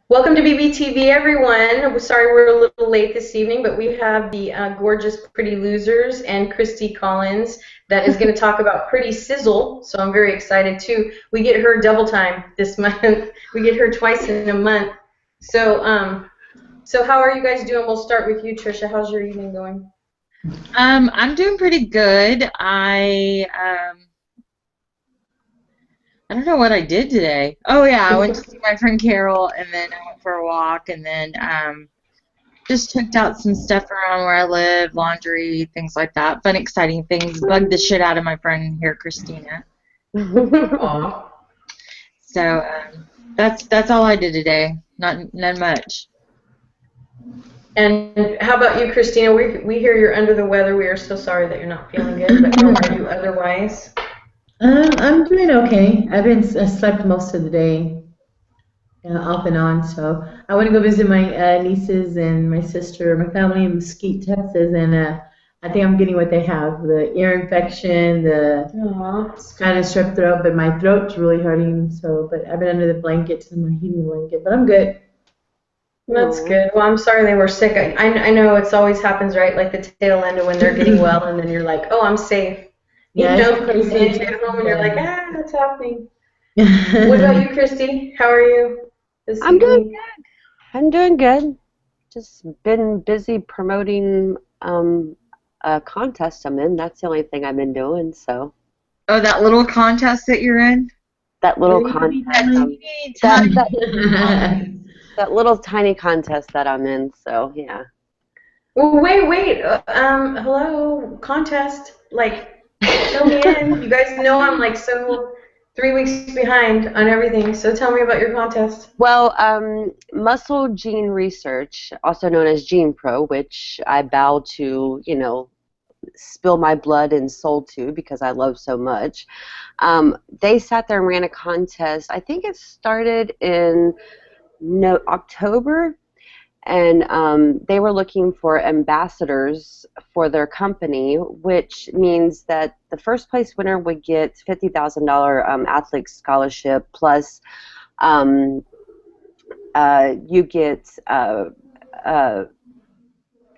Welcome to BBTV, everyone. Sorry we're a little late this evening, but we have the gorgeous Pretty Losers and Christy Collins that is going to talk about Pretty Sizzle, so I'm very excited too. We get her double time this month. We get her twice in a month. So how are you guys doing? We'll start with you, Trisha. How's your evening going? I'm doing pretty good. I don't know what I did today. Oh yeah, I went to see my friend Carol, and then I went for a walk, and then just checked out some stuff around where I live, laundry, things like that. Fun, exciting things. Bugged the shit out of my friend here, Christina. Aw. So that's all I did today. None much. And how about you, Christina? We hear you're under the weather. We are so sorry that you're not feeling good, but how are you otherwise? I'm doing okay. I slept most of the day, off and on. So I want to go visit my nieces and my sister, my family in Mesquite, Texas, and I think I'm getting what they have: the ear infection, the kind of strep throat, but my throat's really hurting. So, but I've been under the blankets and my heating blanket, but I'm good. That's good. Well, I'm sorry they were sick. I know it's always happens, right? Like the tail end of when they're getting well, and then you're like, oh, I'm safe. Yeah, You it's know, crazy. you stay at home and you're like, that's happening. What about you, Christy? How are you this I'm evening? doing good. I'm doing good. Just been busy promoting a contest I'm in. That's the only thing I've been doing. So Oh, that little contest that you're in? that little That contest, that little tiny contest that I'm in. So yeah. Well, wait. Hello, contest. Like, fill me in. You guys know I'm like 3 weeks behind on everything. So tell me about your contest. Well, Muscle Gene Research, also known as Gene Pro, which I bow to, spill my blood and soul to because I love so much. They sat there and ran a contest. I think it started in October, and they were looking for ambassadors for their company, which means that the first place winner would get $50,000 athlete scholarship, plus you get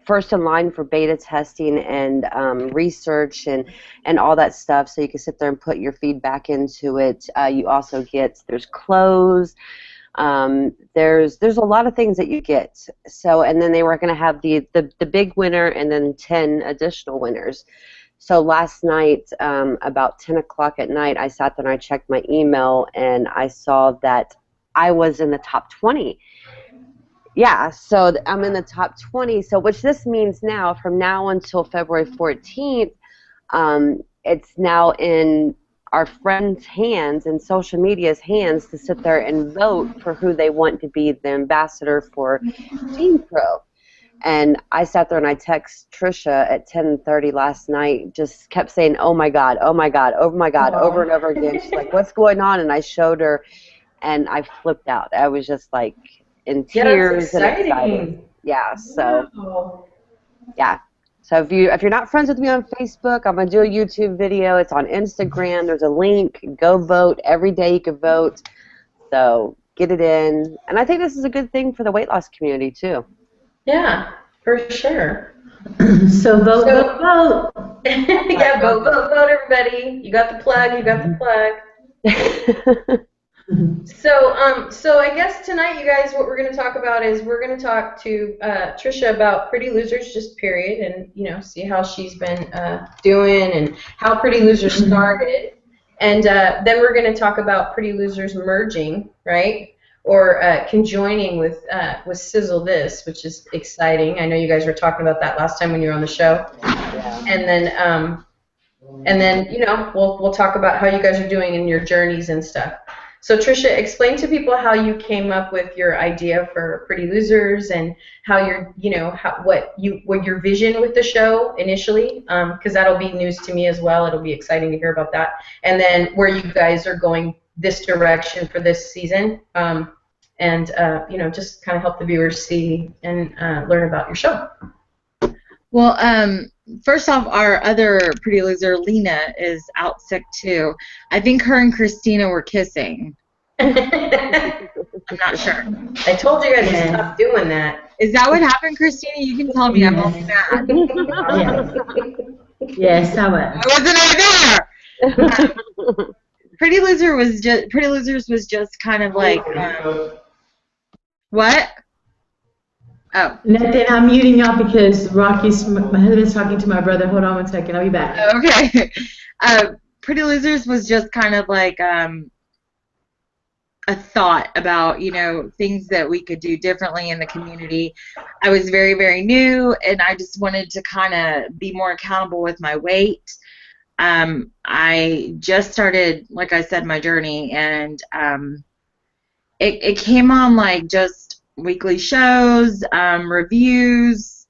first in line for beta testing and research and all that stuff, so you can sit there and put your feedback into it. You also get, there's clothes, there's a lot of things that you get. So, and then they were going to have the big winner and then 10 additional winners. So last night, about 10 o'clock at night, I sat there and I checked my email and I saw that I was in the top 20. Yeah, so I'm in the top 20. So which this means now, from now until February 14th, it's now in our friends' hands and social media's hands to sit there and vote for who they want to be the ambassador for Gene Pro. And I sat there and I texted Trisha at 10:30 last night, just kept saying, oh my God, oh my God, oh my God, over and over again. She's like, what's going on? And I showed her, and I flipped out. I was just like in tears and excited. Yeah, so yeah. So if you're not friends with me on Facebook, I'm gonna do a YouTube video. It's on Instagram. There's a link. Go vote. Every day you can vote. So get it in. And I think this is a good thing for the weight loss community too. Yeah, for sure. So vote. Yeah, vote, everybody. You got the plug. So I guess tonight, you guys, what we're going to talk about is we're going to talk to Trisha about Pretty Losers, just period, and see how she's been doing and how Pretty Losers started, and then we're going to talk about Pretty Losers merging, right, or conjoining with Sizzle This, which is exciting. I know you guys were talking about that last time when you were on the show, and then we'll talk about how you guys are doing in your journeys and stuff. So Trisha, explain to people how you came up with your idea for Pretty Losers and how what your vision with the show initially, because that'll be news to me as well. It'll be exciting to hear about that, and then where you guys are going this direction for this season, and just kind of help the viewers see and learn about your show. Well, first off, our other Pretty Loser, Lena, is out sick too. I think her and Christina were kissing. I'm not sure. I told you guys to Yes. stop doing that. Is that what happened, Christina? You can tell me. I'm only mad. Yes. Yes, how I much? wasn't there. Pretty Losers was just kind of like what? Oh. Nothing. I'm muting y'all because my husband's talking to my brother. Hold on one second. I'll be back. Okay. Pretty Losers was just kind of like a thought about, you know, things that we could do differently in the community. I was very, very new, and I just wanted to kind of be more accountable with my weight. I just started, like I said, my journey, and it came on like just weekly shows, reviews,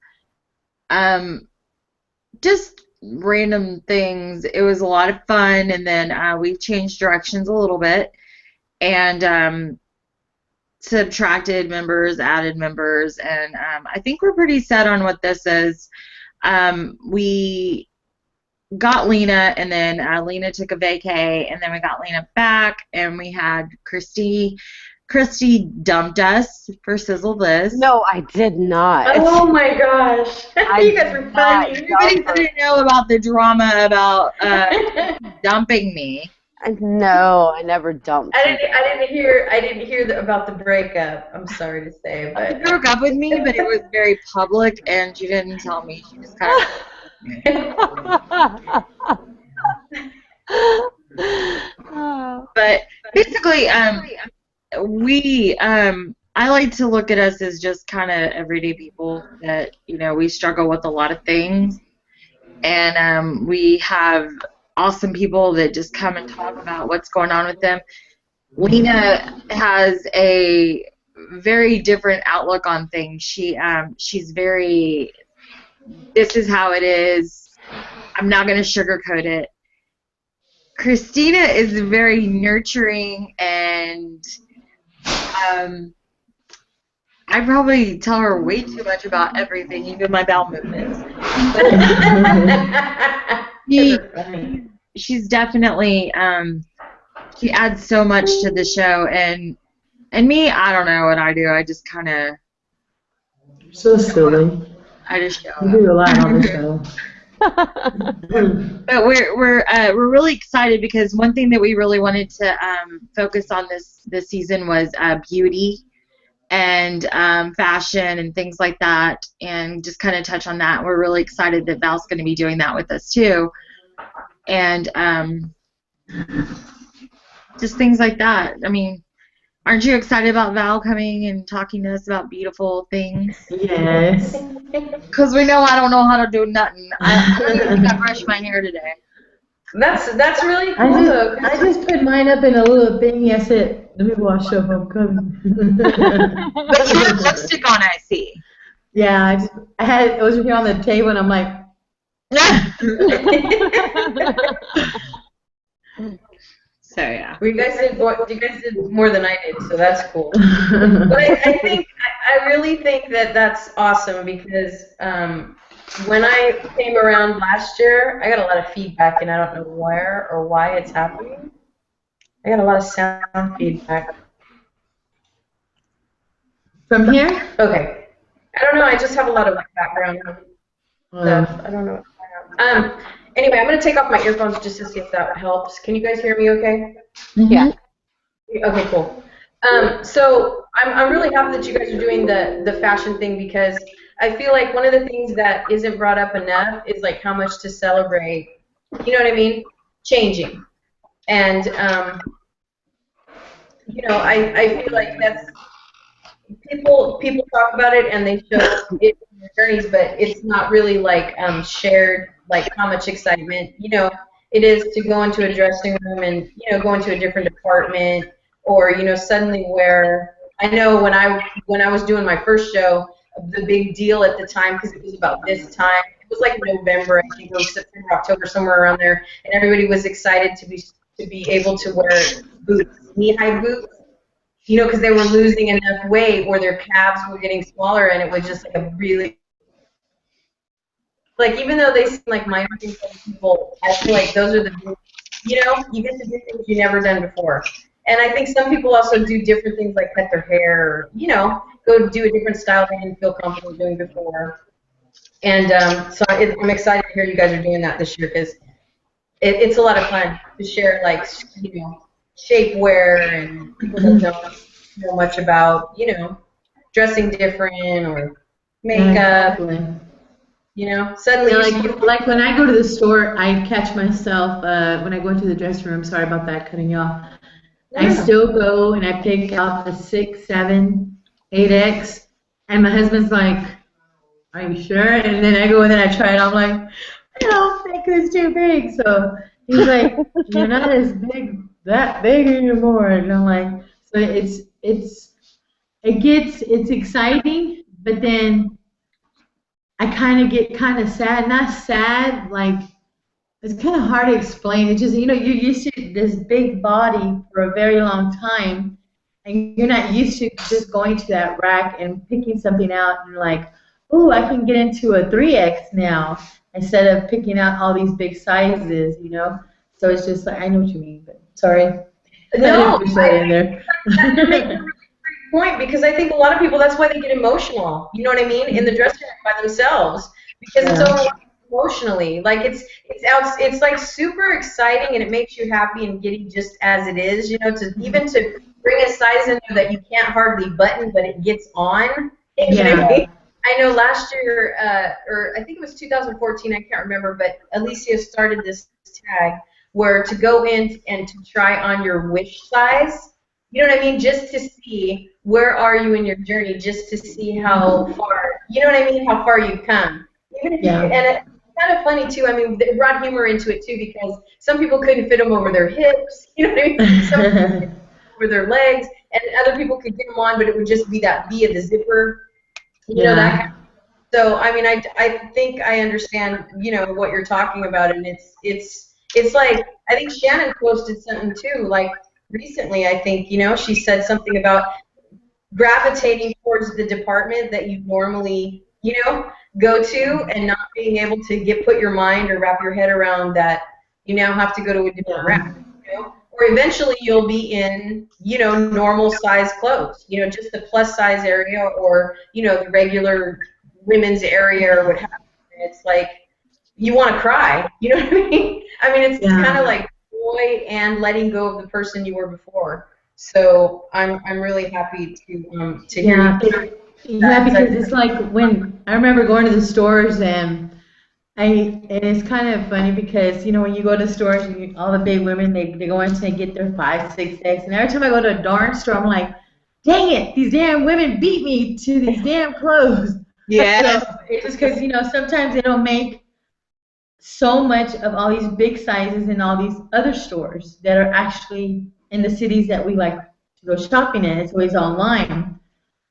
just random things. It was a lot of fun, and then we've changed directions a little bit, and subtracted members, added members, and I think we're pretty set on what this is. We got Lena, and then Lena took a vacay, and then we got Lena back, and we had Christy. Christy dumped us for Sizzle This. No, I did not. Oh my gosh. You guys were funny. Everybody didn't know about the drama about dumping me. No, I never dumped. I didn't hear about the breakup. I'm sorry to say, but She broke up with me, but it was very public, and she didn't tell me. She just kind of. But basically, I like to look at us as just kind of everyday people that, you know, we struggle with a lot of things, and we have awesome people that just come and talk about what's going on with them. Lena has a very different outlook on things. She's very, this is how it is. I'm not going to sugarcoat it. Christina is very nurturing, and I probably tell her way too much about everything, even my bowel movements. She's definitely, she adds so much to the show, and me, I don't know what I do. I just kind of. So silly. I just show You do a lot on the show. But we're really excited because one thing that we really wanted to focus on this season was beauty and fashion and things like that, and just kind of touch on that. We're really excited that Val's going to be doing that with us too, and just things like that. I mean, aren't you excited about Val coming and talking to us about beautiful things? Yes. Because we know I don't know how to do nothing. I don't even think I brushed my hair today. That's really cool though. I just put mine up in a little thingy. I said, let me wash up. I'm coming. But you have lipstick on, I see. Yeah, it was here on the table, and I'm like. So yeah. You guys did more than I did, so that's cool. But I really think that that's awesome because when I came around last year, I got a lot of feedback, and I don't know where or why it's happening. I got a lot of sound feedback. From here? Okay. I don't know. I just have a lot of background stuff. I don't know what's going on. Anyway, I'm going to take off my earphones just to see if that helps. Can you guys hear me okay? Yeah. Okay, cool. So I'm really happy that you guys are doing the fashion thing because I feel like one of the things that isn't brought up enough is like how much to celebrate, you know what I mean? Changing. And, you know, I feel like that's, people talk about it and they show it in their journeys, but it's not really like shared, like how much excitement, you know, it is to go into a dressing room and, you know, go into a different department, or, you know, suddenly where, I know when I was doing my first show, the big deal at the time, because it was about this time, it was like November, I think, or September, October, somewhere around there, and everybody was excited to be able to wear boots, knee-high boots, you know, because they were losing enough weight or their calves were getting smaller, and it was just like a really, like, even though they seem like minor things to people, I feel like those are the, you know, you get to do things you've never done before. And I think some people also do different things like cut their hair, or, go do a different style they didn't feel comfortable doing before. And so I'm excited to hear you guys are doing that this year, because it's a lot of fun to share, like, shapewear, and people that don't know much about, dressing different or makeup. Exactly. Suddenly like when I go to the store, I catch myself when I go into the dressing room. Sorry about that, cutting you off. I still go and I pick out the 6, 7, 8X, and my husband's like, "Are you sure?" And then I go in and I try it. I'm like, "I don't think it's too big." So he's like, "You're not as that big anymore." And I'm like, so it's exciting, but then I kind of get kind of sad. Not sad, like, it's kind of hard to explain. It's just, you're used to this big body for a very long time, and you're not used to just going to that rack and picking something out and like, oh, I can get into a 3X now instead of picking out all these big sizes, So it's just like, I know what you mean, but sorry. No, in there. You're making a really great point, because I think a lot of people, that's why they get emotional. You know what I mean? In the dressing room by themselves, because it's overwhelming emotionally. Like it's like super exciting, and it makes you happy and giddy just as it is. To bring a size in there that you can't hardly button, but it gets on. You know what I mean? I know last year, or I think it was 2014, I can't remember, but Alicia started this tag where to go in and to try on your wish size. You know what I mean? Just to see where are you in your journey, just to see how far, how far you've come. Even if and it's kind of funny too. I mean, it brought humor into it too, because some people couldn't fit them over their hips. You know what I mean? Some people couldn't fit them over their legs, and other people could get them on, but it would just be that V of the zipper. That kind of. So I mean, I think I understand, what you're talking about, and it's like, I think Shannon posted something too, like recently. I think she said something about gravitating towards the department that you normally go to, and not being able to put your mind or wrap your head around that you now have to go to a different rack. Or eventually you'll be in normal size clothes, just the plus size area, or the regular women's area, or what have you. And it's like you want to cry. You know what I mean? I mean, it's kind of like joy and letting go of the person you were before. So I'm really happy to hear you. Yeah, because it's like when I remember going to the stores, and it's kind of funny because when you go to stores, all the big women, they go in to get their 5, 6X, and every time I go to a darn store, I'm like, dang it, these damn women beat me to these damn clothes. Yeah. So it's just because sometimes they don't make so much of all these big sizes in all these other stores that are actually in the cities that we like to go shopping in. It's always online.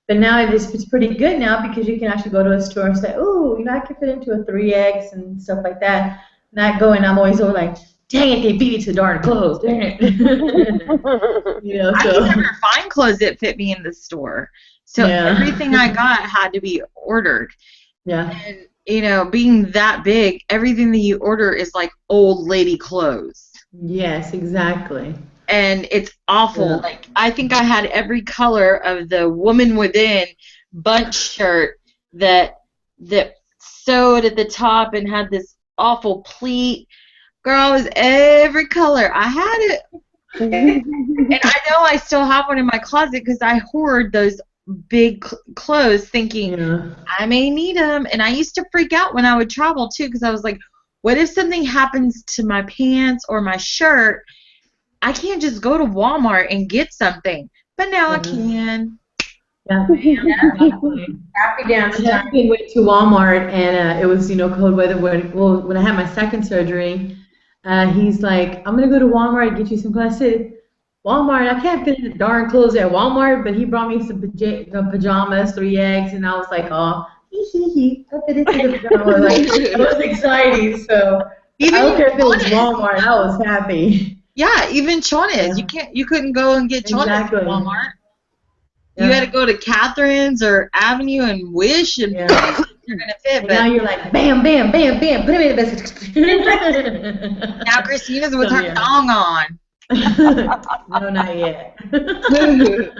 But now it's pretty good now, because you can actually go to a store and say, oh, I can fit into a 3X and stuff like that. Not going, I'm always over like, dang it, they beat me to darn clothes, dang it. I could never find clothes that fit me in the store. So everything I got had to be ordered. Yeah. And, being that big, everything that you order is like old lady clothes. Yes, exactly. And it's awful. Yeah. Like, I think I had every color of the Woman Within bunch shirt that sewed at the top and had this awful pleat. Girl, it was every color. I had it. And I know I still have one in my closet because I hoard those big clothes thinking I may need them. And I used to freak out when I would travel too, because I was like, what if something happens to my pants or my shirt? I can't just go to Walmart and get something. But now I can. Yeah. Happy dance time. I went to Walmart, and it was cold weather when I had my second surgery. He's like, I'm gonna go to Walmart and get you some clothes. I said, Walmart, I can't fit in the darn clothes at Walmart, but he brought me some pajamas, 3X, and I was like, oh, I fit into the pajamas. Like, it was exciting. So I don't care if it was Walmart, I was happy. Yeah, even chones. You couldn't go and get chones at Walmart. Yeah. You had to go to Catherine's or Avenue and wish and you're gonna fit. But now you're like, bam, bam, bam, bam, put him in the basket. Now Christina's with her thong on. No, not yet. So,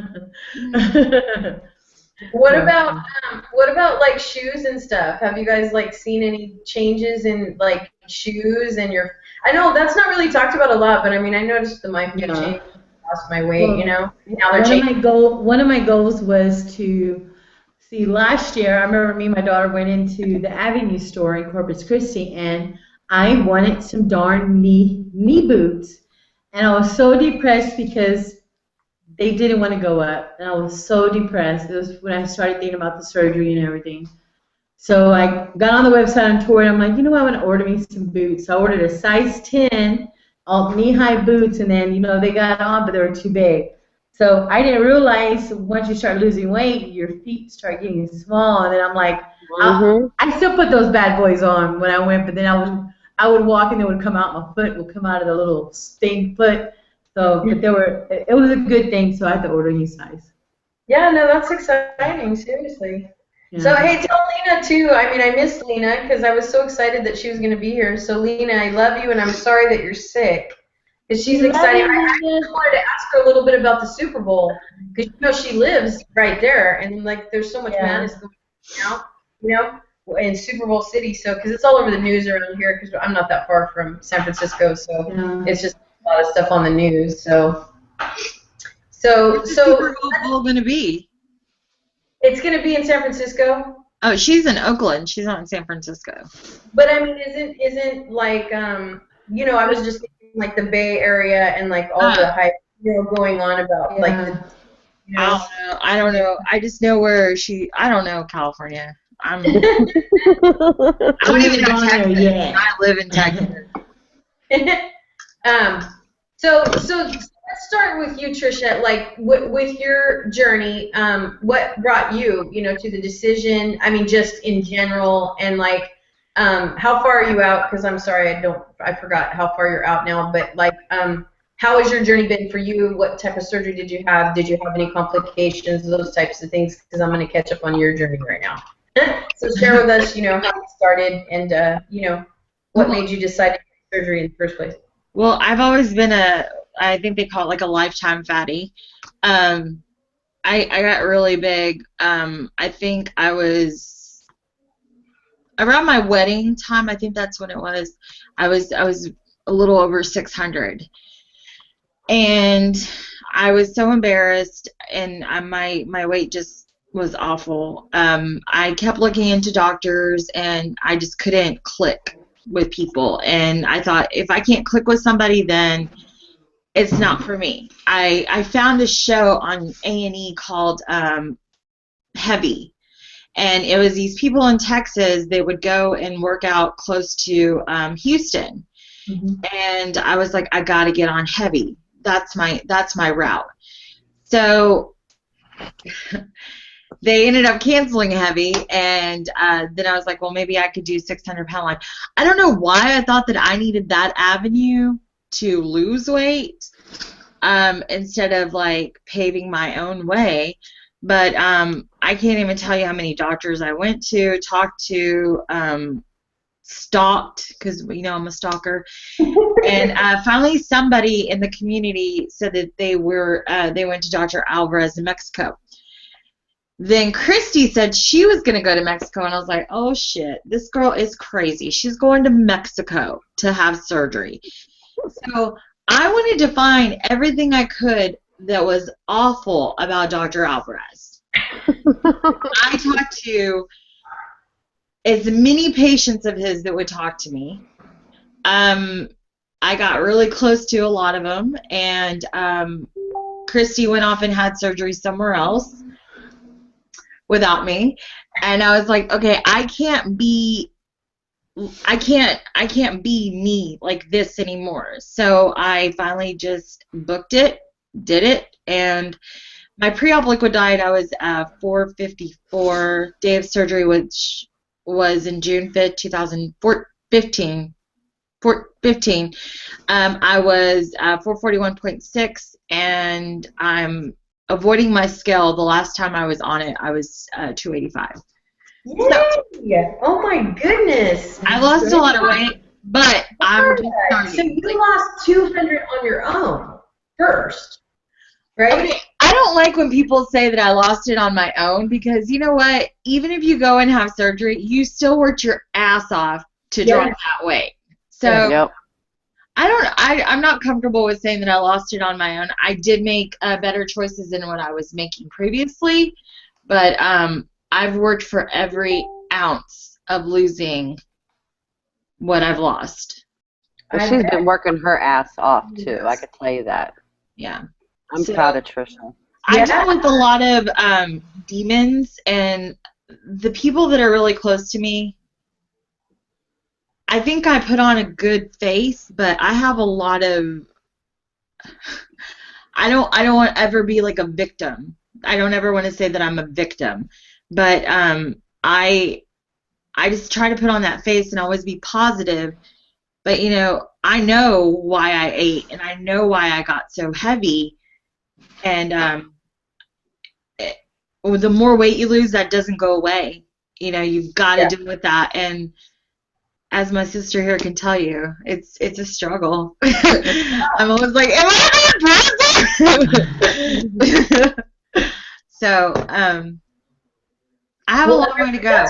What about like shoes and stuff? Have you guys like seen any changes in like shoes and your? I know that's not really talked about a lot, but I mean I noticed the my feet yeah. changed, lost my weight, you Well, know. Now they're changing. one of my goals was to see. Last year, I remember me and my daughter went into the Avenue store in Corpus Christi, and I wanted some darn knee boots, and I was so depressed because they didn't want to go up, and I was so depressed. It was when I started thinking about the surgery and everything. So I got on the website and toured. I'm like, you know what? I want to order me some boots. So I ordered a size 10, all knee-high boots, and then, they got on, but they were too big. So I didn't realize once you start losing weight, your feet start getting small. And then I'm like, Mm-hmm. I still put those bad boys on when I went, but then I would walk and they would come out. My foot would come out of the little stained foot. So, but it was a good thing. So I had to order a new size. Yeah, no, that's exciting. Seriously. So Yeah. hey, tell Lena too. I mean, I missed Lena because I was so excited that she was going to be here. So Lena, I love you, and I'm sorry that you're sick. Because she's We love excited. I you, actually Linda. wanted to ask her a little bit about the Super Bowl because she lives right there, and like there's so much Yeah. madness going on now, in Super Bowl City. So because it's all over the news around here because I'm not that far from San Francisco, so Yeah. it's just a lot of stuff on the news. So Where's the Super Bowl going to be? it's going to be in San Francisco. Oh, she's in Oakland. She's not in San Francisco. But I mean, isn't like I was just thinking like the Bay Area and like all the hype going on about like the I don't know. I just know I don't know California. I don't even know Texas. Yeah. I live in Texas. So let's start with you, Trisha. Like with your journey, what brought you, to the decision? I mean, just in general, and like, how far are you out? Because I'm sorry, I forgot how far you're out now. But like, how has your journey been for you? What type of surgery did you have? Did you have any complications? Those types of things. Because I'm going to catch up on your journey right now. So share with us, how you started and what made you decide to get surgery in the first place. Well, I've always been I think they call it like a lifetime fatty. I got really big. I think I was around my wedding time. I think that's when it was. I was a little over 600, and I was so embarrassed, and my weight just was awful. I kept looking into doctors, and I just couldn't click with people, and I thought if I can't click with somebody, then it's not for me. I found a show on A&E called Heavy, and it was these people in Texas. They would go and work out close to Houston, and I was like, I got to get on Heavy. That's my route. So they ended up canceling Heavy, and then I was like, well, maybe I could do 600-pound line. I don't know why I thought that I needed that avenue to lose weight instead of like paving my own way. But I can't even tell you how many doctors I went to, talked to, stalked, because I'm a stalker. And finally somebody in the community said that they went to Dr. Alvarez in Mexico. Then Christy said she was going to go to Mexico, and I was like, oh shit, this girl is crazy. She's going to Mexico to have surgery. So I wanted to find everything I could that was awful about Dr. Alvarez. I talked to as many patients of his that would talk to me. I got really close to a lot of them, and Christy went off and had surgery somewhere else without me, and I was like, okay, I can't be me like this anymore. So I finally just booked it, did it, and my pre-op liquid diet, I was 454. Day of surgery, which was in June 5th, 2015. I was 441.6, and I'm avoiding my scale. The last time I was on it, I was 285. Yay! Oh my goodness! I lost a lot of weight, but I'm just starting. So you lost 200 on your own. first, right? Okay, I don't like when people say that I lost it on my own, because you know what? Even if you go and have surgery, you still worked your ass off to drop that weight. So Yep. I'm not comfortable with saying that I lost it on my own. I did make better choices than what I was making previously, but I've worked for every ounce of losing what I've lost. Well, she's been working her ass off too. I could tell you that. Yeah. I'm proud of Trisha. I dealt with a lot of demons, and the people that are really close to me, I think I put on a good face, but I have a lot of, I don't want to ever be like a victim. I don't ever want to say that I'm a victim, but I just try to put on that face and always be positive. But you know, I know why I ate, and I know why I got so heavy, and the more weight you lose, that doesn't go away. You know, you've got to deal with that. And as my sister here can tell you, it's a struggle. I'm always like, am I a person? So, I have a long way to go.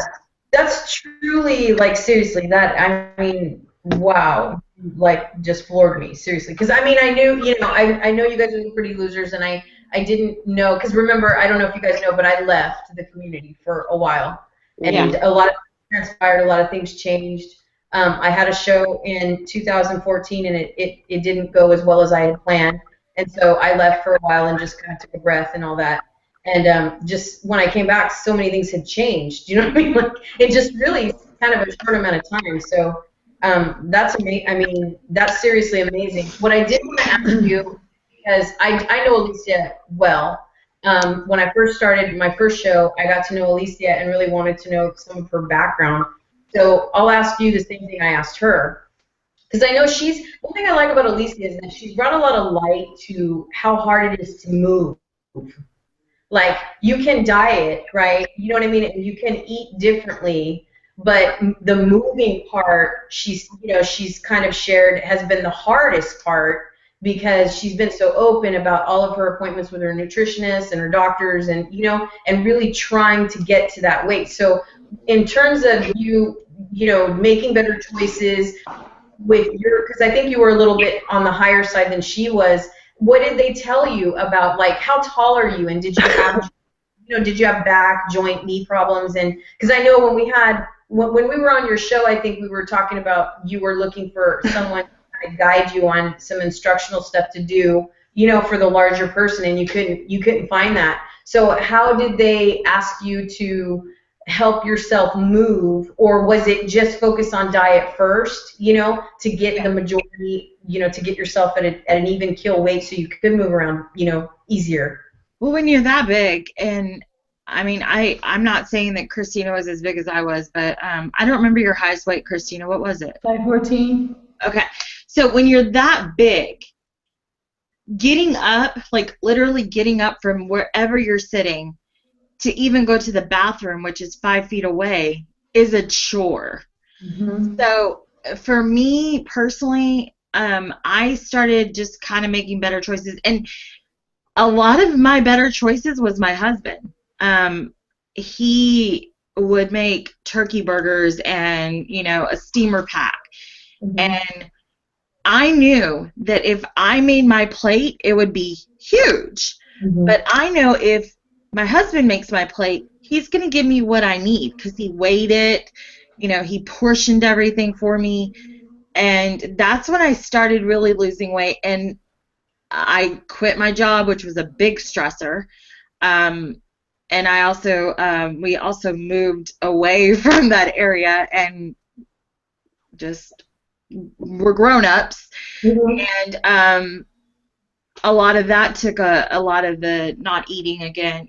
That's truly, like, seriously, that, I mean, wow, like, just floored me, seriously. Because, I mean, I knew, you know, I know you guys are Pretty Losers, and I didn't know, because remember, I don't know if you guys know, but I left the community for a while. And a lot of things transpired, a lot of things changed. I had a show in 2014, and it didn't go as well as I had planned. And so I left for a while and just kind of took a breath and all that. And just when I came back, so many things had changed. You know what I mean? Like, it just really kind of a short amount of time. So that's amazing. I mean, that's seriously amazing. What I did want to ask you, because I know Alicia well. When I first started my first show, I got to know Alicia and really wanted to know some of her background. So I'll ask you the same thing I asked her. Because I know one thing I like about Alicia is that she's brought a lot of light to how hard it is to move. Like, you can diet, right? You know what I mean? And you can eat differently, but the moving part, she's kind of shared, has been the hardest part, because she's been so open about all of her appointments with her nutritionist and her doctors, and and really trying to get to that weight. So in terms of you making better choices with because I think you were a little bit on the higher side than she was. What did they tell you about, like, how tall are you, and did you have did you have back, joint, knee problems? And because I know when we were on your show, I think we were talking about you were looking for someone to kind of guide you on some instructional stuff to do, for the larger person, and you couldn't find that. So how did they ask you to help yourself move, or was it just focused on diet first, to get the majority, to get yourself at an even keel weight so you could move around, easier? Well, when you're that big, and I mean, I'm not saying that Christina was as big as I was, but I don't remember your highest weight, Christina. What was it? 514. Okay. So when you're that big, getting up, like literally getting up from wherever you're sitting to even go to the bathroom, which is 5 feet away, is a chore. Mm-hmm. So for me personally, I started just kind of making better choices. And a lot of my better choices was my husband. He would make turkey burgers and, a steamer pack. Mm-hmm. And I knew that if I made my plate, it would be huge. Mm-hmm. But I know if my husband makes my plate, he's going to give me what I need, because he weighed it, he portioned everything for me. And that's when I started really losing weight. And I quit my job, which was a big stressor. And I also, we also moved away from that area, and just we're grown-ups. Mm-hmm. And a lot of that took a lot of the not eating again,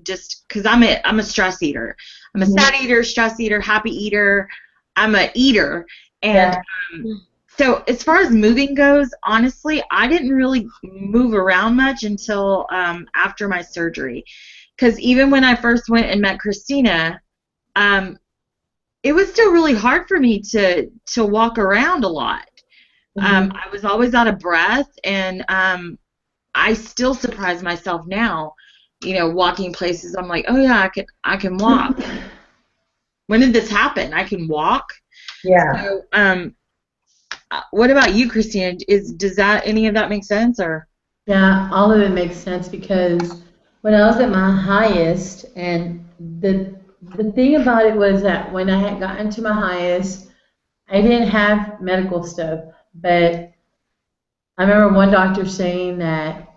just because I'm a stress eater. I'm a sad eater, stress eater, happy eater. I'm a eater. And so as far as moving goes, honestly, I didn't really move around much until after my surgery. Because even when I first went and met Christina, it was still really hard for me to walk around a lot. Mm-hmm. I was always out of breath, and I still surprise myself now, you know, walking places. I'm like, oh yeah, I can walk. When did this happen? I can walk. Yeah. So, what about you, Christina? Does that any of that make sense or? Yeah, all of it makes sense because when I was at my highest, and the thing about it was that when I had gotten to my highest, I didn't have medical stuff, but I remember one doctor saying that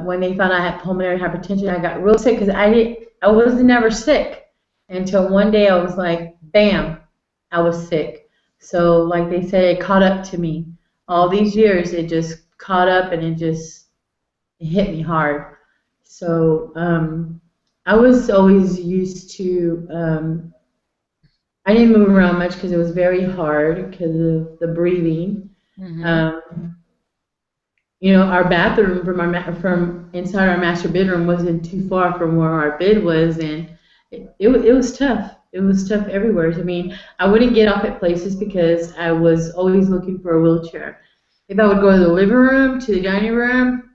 when they found I had pulmonary hypertension, I got real sick because I was never sick until one day I was like, bam, I was sick. So like they said, it caught up to me. All these years, it just caught up and it hit me hard. So I was always used to. I didn't move around much because it was very hard because of the breathing. Mm-hmm. You know, our bathroom from inside our master bedroom wasn't too far from where our bed was, and it was tough. It was tough everywhere. I mean, I wouldn't get off at places because I was always looking for a wheelchair. If I would go to the living room, to the dining room,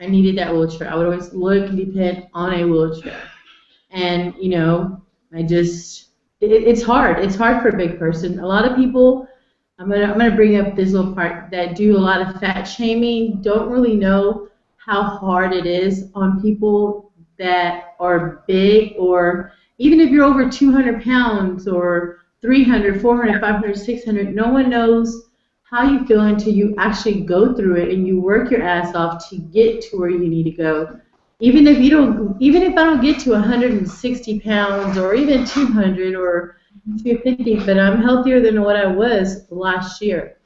I needed that wheelchair. I would always look and depend on a wheelchair. And, you know, it's hard. It's hard for a big person. A lot of people, I'm gonna bring up this little part that do a lot of fat shaming, don't really know how hard it is on people that are big, or even if you're over 200 pounds or 300, 400, 500, 600, no one knows how you feel until you actually go through it and you work your ass off to get to where you need to go. Even if I don't get to 160 pounds or even 200 or 250, but I'm healthier than what I was last year.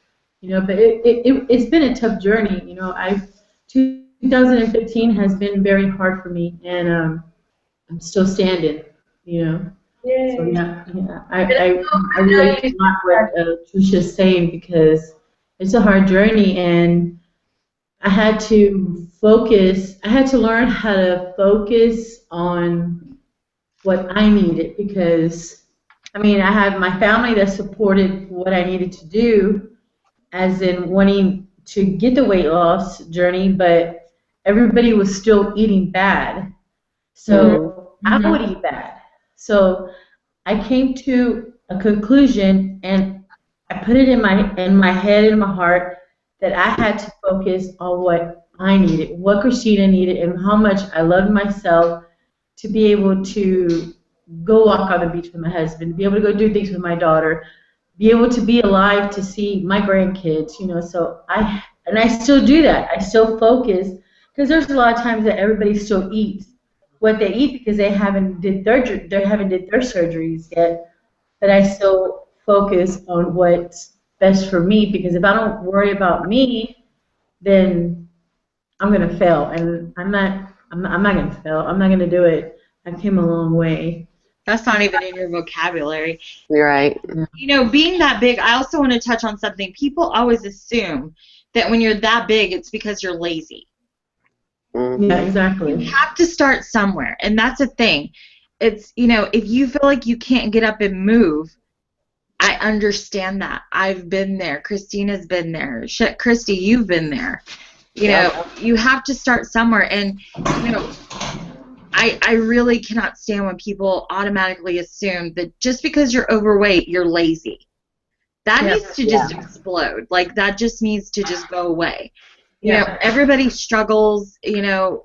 You know, but it's been a tough journey. You know, 2015 has been very hard for me, and I'm still standing. You know, so Yay. yeah. I relate a lot what Trisha's saying because it's a hard journey, and I had to focus. I had to learn how to focus on what I needed because, I mean, I had my family that supported what I needed to do, as in wanting to get the weight loss journey, but everybody was still eating bad. So I Mm-hmm. would eat bad. So I came to a conclusion, and I put it in my head and my heart that I had to focus on what I needed, what Christina needed, and how much I loved myself to be able to go walk on the beach with my husband, be able to go do things with my daughter, be able to be alive to see my grandkids, you know. So I still do that. I still focus because there's a lot of times that everybody still eats what they eat because they haven't did their surgeries yet. But I still focus on what's best for me because if I don't worry about me, then I'm gonna fail, and I'm not gonna fail. I'm not gonna do it. I came a long way. That's not even in your vocabulary. You're right. You know, being that big, I also want to touch on something. People always assume that when you're that big, it's because you're lazy. Mm-hmm. Yeah, exactly. You have to start somewhere, and that's a thing. It's, you know, if you feel like you can't get up and move, I understand that. I've been there. Christina's been there. Shit, Christy, you've been there. You know, you have to start somewhere, and, you know, I really cannot stand when people automatically assume that just because you're overweight, you're lazy. That needs to just explode. Like, that just needs to just go away. You know, everybody struggles. You know,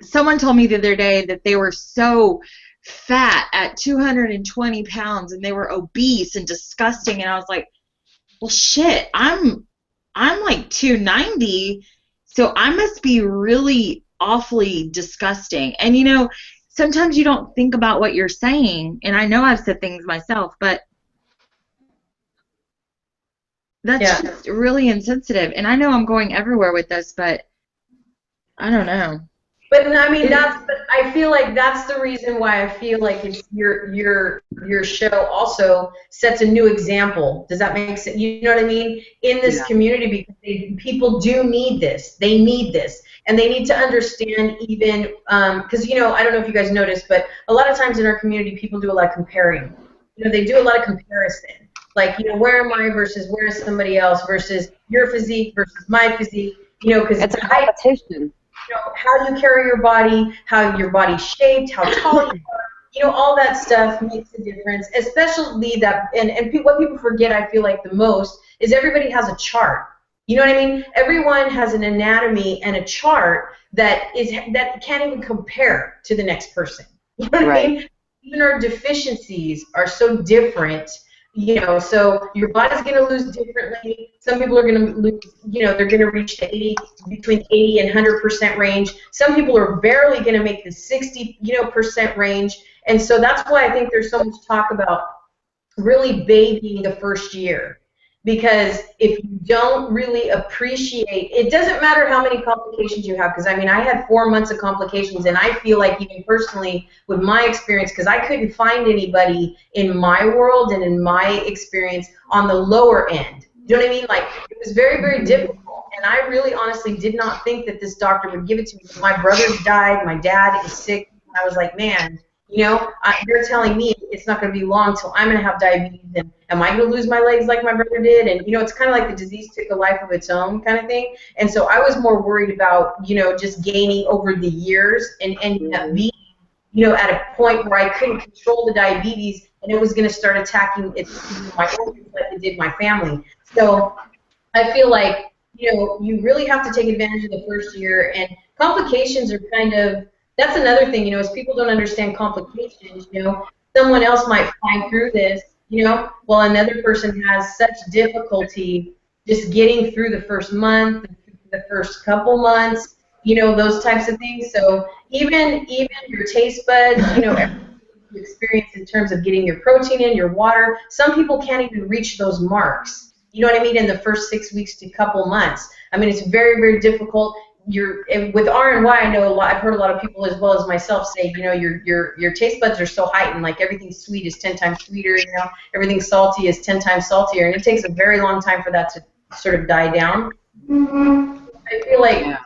someone told me the other day that they were so fat at 220 pounds and they were obese and disgusting, and I was like, well, shit, I'm like 290, so I must be really awfully disgusting. And, you know, sometimes you don't think about what you're saying, and I know I've said things myself, but that's just really insensitive. And I know I'm going everywhere with this, but I don't know. But I mean, but I feel like that's the reason why I feel like it's your show also sets a new example. Does that make sense? You know what I mean? In this community, because people do need this. They need this, and they need to understand even because, you know, I don't know if you guys noticed, but a lot of times in our community, people do a lot of comparing. You know, they do a lot of comparison. Like, you know, where am I versus where is somebody else versus your physique versus my physique. You know, because It's a competition. you know, how you carry your body, how your body's shaped, how tall you are, you know, all that stuff makes a difference. Especially that, what people forget, I feel like the most, is everybody has a chart. You know what I mean? Everyone has an anatomy and a chart that can't even compare to the next person. You know what I mean? Even our deficiencies are so different. You know, so your body's going to lose differently. Some people are going to lose, you know, they're going to reach the 80, between 80 and 100% range. Some people are barely going to make the 60, you know, percent range. And so that's why I think there's so much talk about really babying the first year. Because if you don't really appreciate, it doesn't matter how many complications you have. Because I mean, I had 4 months of complications, and I feel like even personally, with my experience, because I couldn't find anybody in my world and in my experience on the lower end. You know what I mean? Like, it was very, very difficult. And I really honestly did not think that this doctor would give it to me. My brothers died, my dad is sick, and I was like, man, you know, you're telling me it's not going to be long till I'm going to have diabetes, and am I going to lose my legs like my brother did? And, you know, it's kind of like the disease took a life of its own kind of thing. And so I was more worried about, you know, just gaining over the years and ending up being, you know, at a point where I couldn't control the diabetes, and it was going to start attacking my organs like it did my family. So I feel like, you know, you really have to take advantage of the first year, and complications are kind of, that's another thing, you know, is people don't understand complications, you know. Someone else might find through this, you know, while another person has such difficulty just getting through the first month, the first couple months, you know, those types of things. So even your taste buds, you know, everything you experience in terms of getting your protein in, your water, some people can't even reach those marks. You know what I mean? In the first 6 weeks to couple months. I mean, it's very, very difficult. With RNY, I know a lot. I've heard a lot of people, as well as myself, say, you know, your taste buds are so heightened. Like, everything sweet is 10 times sweeter. You know, everything salty is 10 times saltier, and it takes a very long time for that to sort of die down. I feel like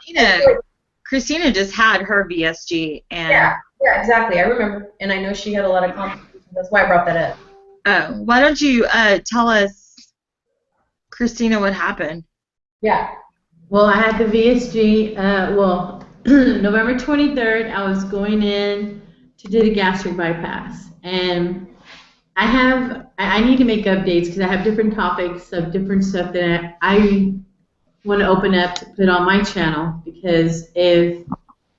Christina just had her VSG, and yeah, exactly. I remember, and I know she had a lot of complications. That's why I brought that up. Why don't you tell us, Christina, what happened? Yeah. Well, I had the VSG, November 23rd, I was going in to do the gastric bypass. And I need to make updates because I have different topics of different stuff that I want to open up to put on my channel. Because if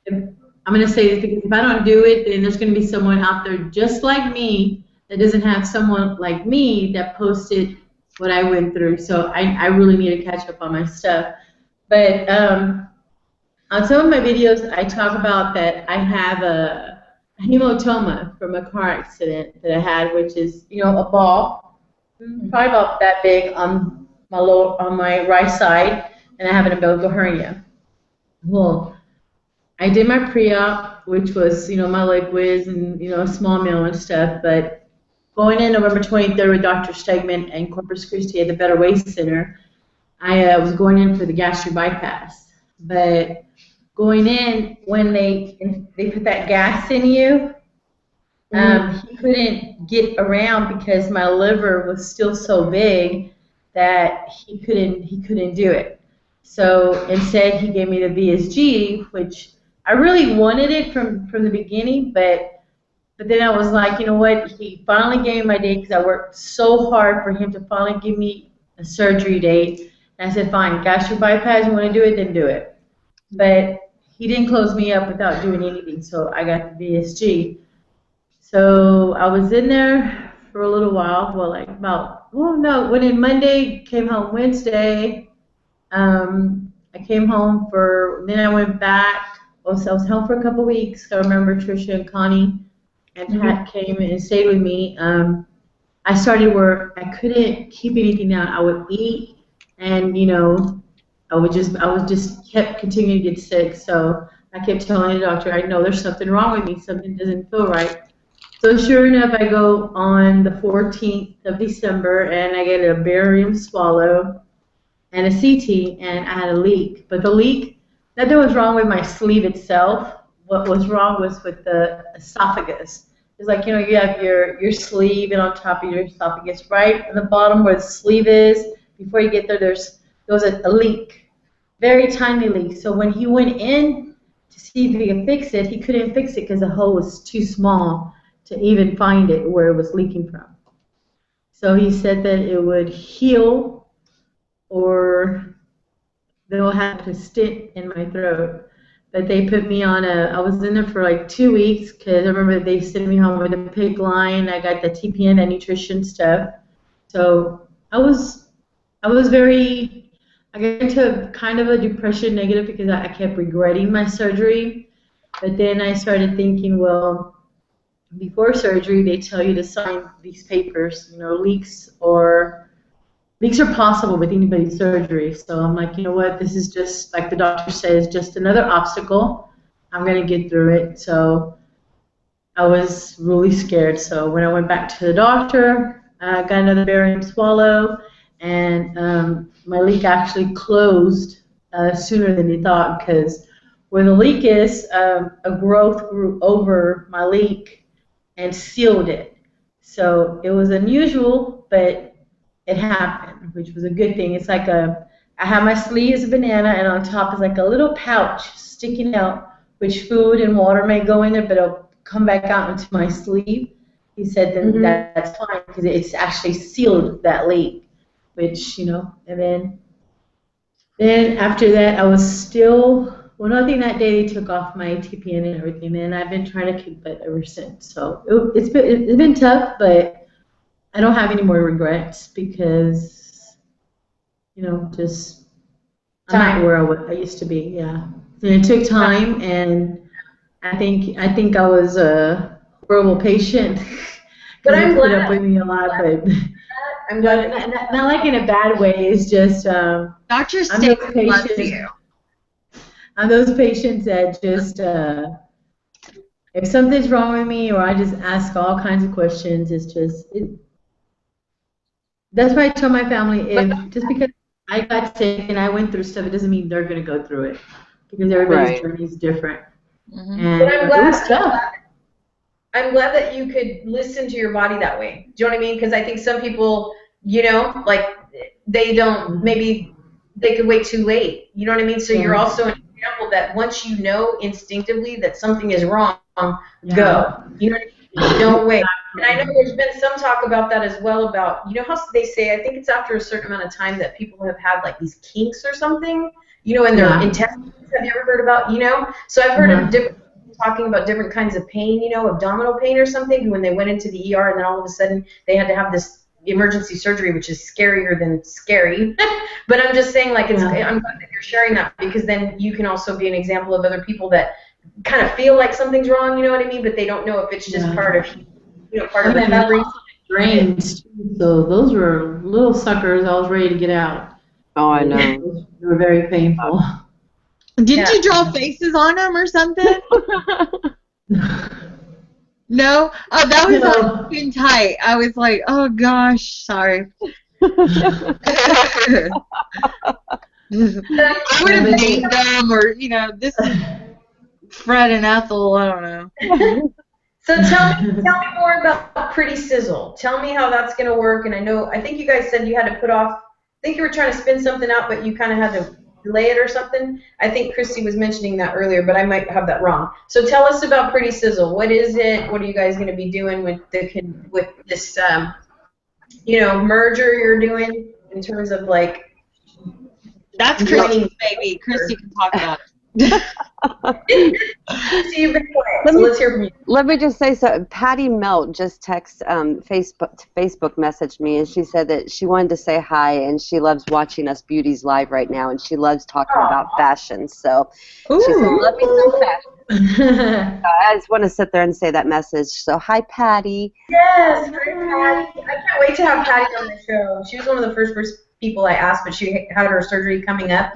I'm going to say this, because if I don't do it, then there's going to be someone out there just like me that doesn't have someone like me that posted what I went through. So I really need to catch up on my stuff. But on some of my videos, I talk about that I have a hematoma from a car accident that I had, which is, you know, a ball, probably about that big on my right side, and I have an umbilical hernia. Well, I did my pre-op, which was, you know, my leg whiz and, you know, a small meal and stuff. But going in November 23rd with Dr. Stegman and Corpus Christi at the Better Way Center, I was going in for the gastric bypass. But going in, when they put that gas in you, he couldn't get around because my liver was still so big that he couldn't do it. So instead, he gave me the VSG, which I really wanted it from the beginning, but then I was like, you know what? He finally gave me my date because I worked so hard for him to finally give me a surgery date. And I said, fine, gastric bypass, you want to do it, then do it. But he didn't close me up without doing anything, so I got the VSG. So I was in there for a little while, went in Monday, came home Wednesday. I came home then I went back. So I was home for a couple weeks. I remember Tricia and Connie and Pat came and stayed with me. I started where I couldn't keep anything down. I would eat, and you know, I would just kept continuing to get sick. So I kept telling the doctor, I know there's something wrong with me. Something doesn't feel right. So sure enough, I go on the 14th of December, and I get a barium swallow and a CT, and I had a leak. But the leak, nothing was wrong with my sleeve itself. What was wrong was with the esophagus. It's like, you know, you have your sleeve, and on top of your esophagus, right at the bottom where the sleeve is, before you get there, there was a leak. very tiny leak. So when he went in to see if he could fix it, he couldn't fix it because the hole was too small to even find it where it was leaking from. So he said that it would heal, or they'll have a stent in my throat. But they put me on I was in there for like 2 weeks because I remember they sent me home with a pig line. I got the TPN, that nutrition stuff. So I was very, I got into kind of a depression negative because I kept regretting my surgery. But then I started thinking, well, before surgery, they tell you to sign these papers, leaks are possible with anybody's surgery. So I'm like, you know what, this is just, like the doctor says, just another obstacle. I'm going to get through it. So I was really scared. So when I went back to the doctor, I got another barium swallow, and my leak actually closed sooner than they thought, because where the leak is, a growth grew over my leak and sealed it. So it was unusual, but it happened, which was a good thing. It's like I have my sleeve as a banana, and on top is like a little pouch sticking out, which food and water may go in there, but it'll come back out into my sleeve. He said then that's fine because it's actually sealed that leak, which, and then after that I was still, well, nothing that day they took off my TPN and everything, and I've been trying to keep it ever since. So it's been tough, but I don't have any more regrets because, just I'm not where I used to be. Yeah, and it took time, and I think I was a horrible patient. But I'm put glad. up with me a lot, but I'm glad. Not like in a bad way. It's just Dr. Stacy loves you. I'm those patients that just if something's wrong with me, or I just ask all kinds of questions. That's why I tell my family, just because I got sick and I went through stuff, it doesn't mean they're going to go through it, because everybody's journey is different. And but I'm glad, it was tough. I'm glad that you could listen to your body that way. Do you know what I mean? Because I think some people, like they don't, maybe they could wait too late. You know what I mean? So you're also an example that once you know instinctively that something is wrong, go. You know what I mean? Don't wait. And I know there's been some talk about that as well, about, how they say, I think it's after a certain amount of time that people have had like these kinks or something, in their intestines. Have you ever heard about, So I've heard of different talking about different kinds of pain, abdominal pain or something, when they went into the ER and then all of a sudden they had to have this emergency surgery, which is scarier than scary. But I'm just saying, like, I'm glad that you're sharing that, because then you can also be an example of other people that kind of feel like something's wrong, you know what I mean? But they don't know if it's just part of, part of the recovery. Drains. So those were little suckers. I was ready to get out. Oh, I know. They were very painful. Didn't you draw faces on them or something? No? Oh, that was like skin tight. I was like, oh gosh, sorry. I would have named them, or, this is Fred and Ethel, I don't know. So tell me more about Pretty Sizzle. Tell me how that's going to work. And I think you guys said you had to put off, I think you were trying to spin something out, but you kind of had to delay it or something. I think Christy was mentioning that earlier, but I might have that wrong. So tell us about Pretty Sizzle. What is it? What are you guys going to be doing with this, merger you're doing in terms of like? That's Christy's baby. Christy can talk about it. You've been quiet, so let's hear from you. Let me just say so. Patty Melt just Facebook messaged me, and she said that she wanted to say hi, and she loves watching us beauties live right now, and she loves talking about fashion. So she said, "Love me some fashion." So I just want to sit there and say that message. So hi, Patty. Yes, hi, Patty. I can't wait to have Patty on the show. She was one of the first people I asked, but she had her surgery coming up,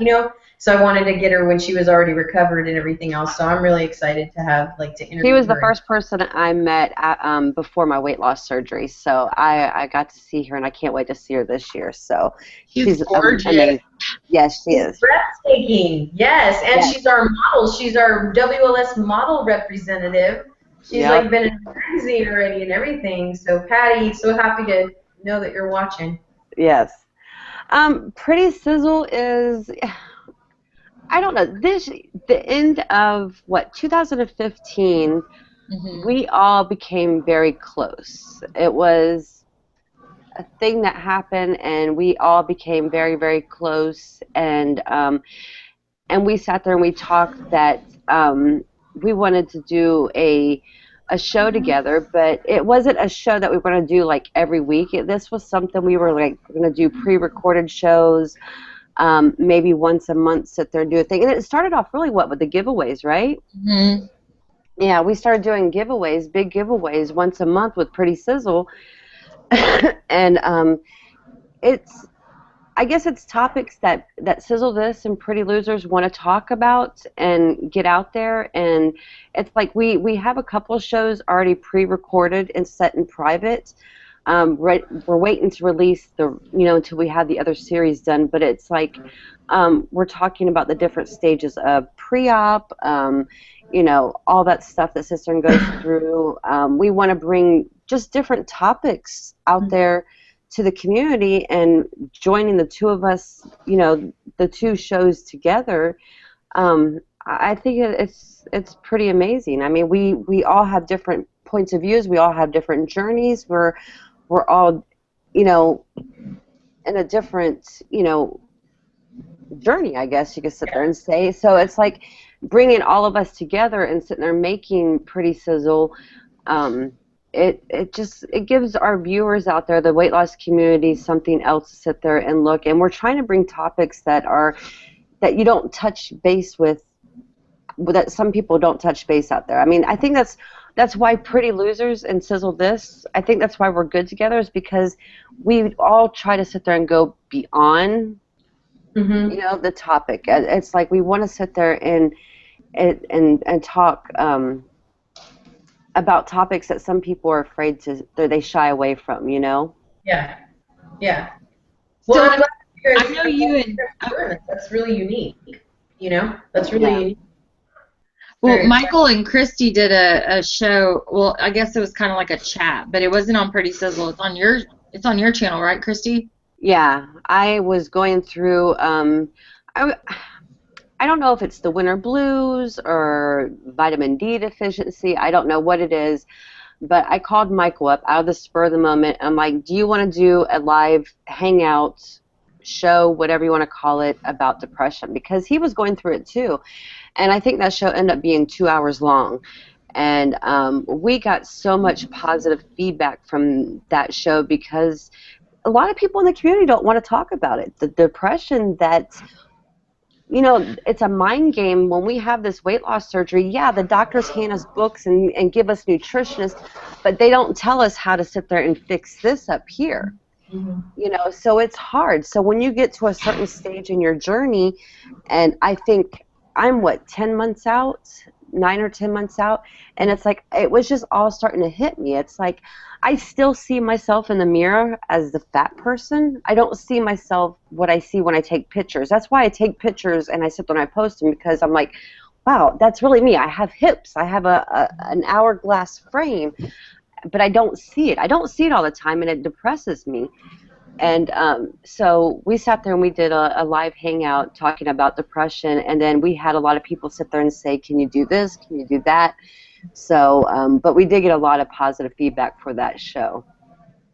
So I wanted to get her when she was already recovered and everything else. So I'm really excited to have, to interview her. She was the first person I met before my weight loss surgery. So I got to see her, and I can't wait to see her this year. So she's gorgeous. Amazing. Yes, she is. Breathtaking. Yes, and she's our model. She's our WLS model representative. She's been in a magazine already and everything. So Patty, so happy to know that you're watching. Yes. Pretty Sizzle is... I don't know. The end of what 2015, we all became very close. It was a thing that happened, and we all became very, very close. And we sat there and we talked that we wanted to do a show together, but it wasn't a show that we were going to do like every week. This was something we were like going to do pre-recorded shows. Maybe once a month, sit there and do a thing. And it started off really with the giveaways, right? Mm-hmm. Yeah, we started doing giveaways, big giveaways, once a month with Pretty Sizzle. And I guess it's topics that Sizzle This and Pretty Losers want to talk about and get out there. And it's like we have a couple of shows already pre-recorded and set in private. We're waiting to release until we have the other series done, but it's like we're talking about the different stages of pre-op, all that stuff that Cistern goes through. We want to bring just different topics out there to the community, and joining the two of us, the two shows together. I think it's pretty amazing. I mean, we all have different points of views. We all have different journeys. We're all, in a different, journey, I guess you could sit there and say. So it's like bringing all of us together and sitting there making Pretty Sizzle. It gives our viewers out there, the weight loss community, something else to sit there and look. And we're trying to bring topics that you don't touch base with, that some people don't touch base out there. I mean, I think that's why Pretty Losers and Sizzle This, I think that's why we're good together, is because we all try to sit there and go beyond, the topic. It's like we want to sit there and talk about topics that some people are afraid they shy away from, Yeah. So Well, I know you and that's really unique. That's really unique. Well, Michael and Christy did a show. Well, I guess it was kind of like a chat, but it wasn't on Pretty Sizzle. It's on your channel, right, Christy? Yeah, I was going through. I don't know if it's the winter blues or vitamin D deficiency. I don't know what it is, but I called Michael up out of the spur of the moment. I'm like, do you want to do a live hangout show, whatever you want to call it, about depression? Because he was going through it too. And I think that show ended up being 2 hours long. And we got so much positive feedback from that show because a lot of people in the community don't want to talk about it. The depression that's, it's a mind game. When we have this weight loss surgery, the doctors hand us books and give us nutritionists, but they don't tell us how to sit there and fix this up here. So it's hard. So when you get to a certain stage in your journey, and I think I'm 10 months out, 9 or 10 months out, and it's like it was just all starting to hit me. It's like I still see myself in the mirror as the fat person. I don't see myself what I see when I take pictures. That's why I take pictures and I sit there and I post them, because I'm like, wow, that's really me. I have hips. I have an hourglass frame, but I don't see it. I don't see it all the time, and it depresses me. And so we sat there and we did a live hangout talking about depression, and then we had a lot of people sit there and say, can you do this? Can you do that? So, but we did get a lot of positive feedback for that show.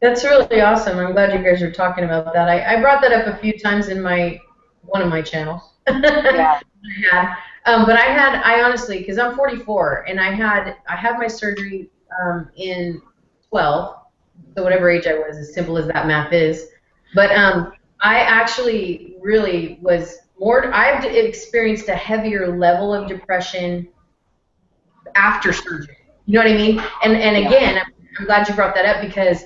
That's really awesome. I'm glad you guys are talking about that. I brought that up a few times in one of my channels. Yeah. But I honestly, because I'm 44, and I had my surgery in 12, so whatever age I was, as simple as that math is. But I actually really was I've experienced a heavier level of depression after surgery. You know what I mean? And again, I'm glad you brought that up, because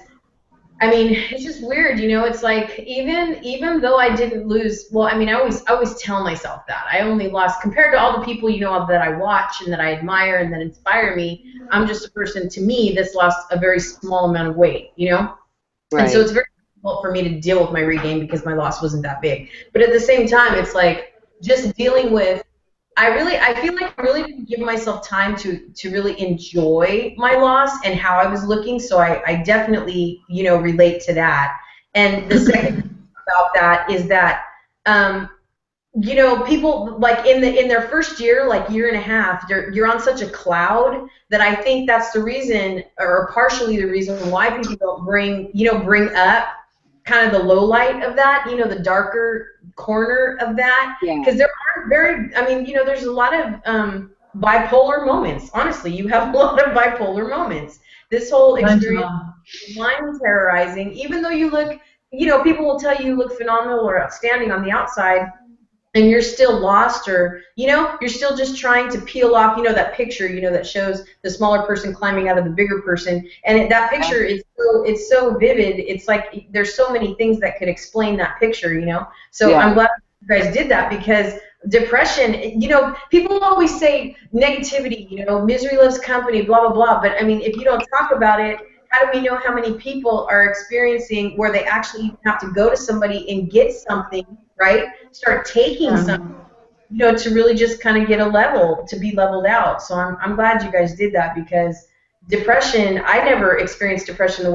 I mean, it's just weird, it's like even though I didn't lose, well, I mean, I always tell myself that I only lost, compared to all the people that I watch and that I admire and that inspire me, I'm just a person, to me, that's lost a very small amount of weight, Right. And so it's very difficult for me to deal with my regain because my loss wasn't that big. But at the same time, it's like just dealing with, I feel like I really didn't give myself time to really enjoy my loss and how I was looking, so I definitely, relate to that. And the second thing about that is that you know, people like in their first year, like year and a half, you're on such a cloud that I think that's the reason, or partially the reason why people don't bring up kind of the low light of that, you know, the darker corner of that, Yeah. because there aren't very, I mean, you know, there's a lot of bipolar moments. Honestly, you have a lot of bipolar moments. This whole experience, mind terrorizing, even though you look, you know, people will tell you look phenomenal or outstanding on the outside, and you're still lost, or you know, you're still just trying to peel off, you know, that picture, you know, that shows the smaller person climbing out of the bigger person, and that picture is it's so vivid. It's like there's so many things that could explain that picture, you know. So I'm glad you guys did that, because depression, you know, people always say negativity, you know, misery loves company, blah blah blah, but I mean, if you don't talk about it, how do we know how many people are experiencing where they actually have to go to somebody and get something, right? Start taking something, you know, to really just kind of to be leveled out. So I'm glad you guys did that, because depression, I never experienced depression the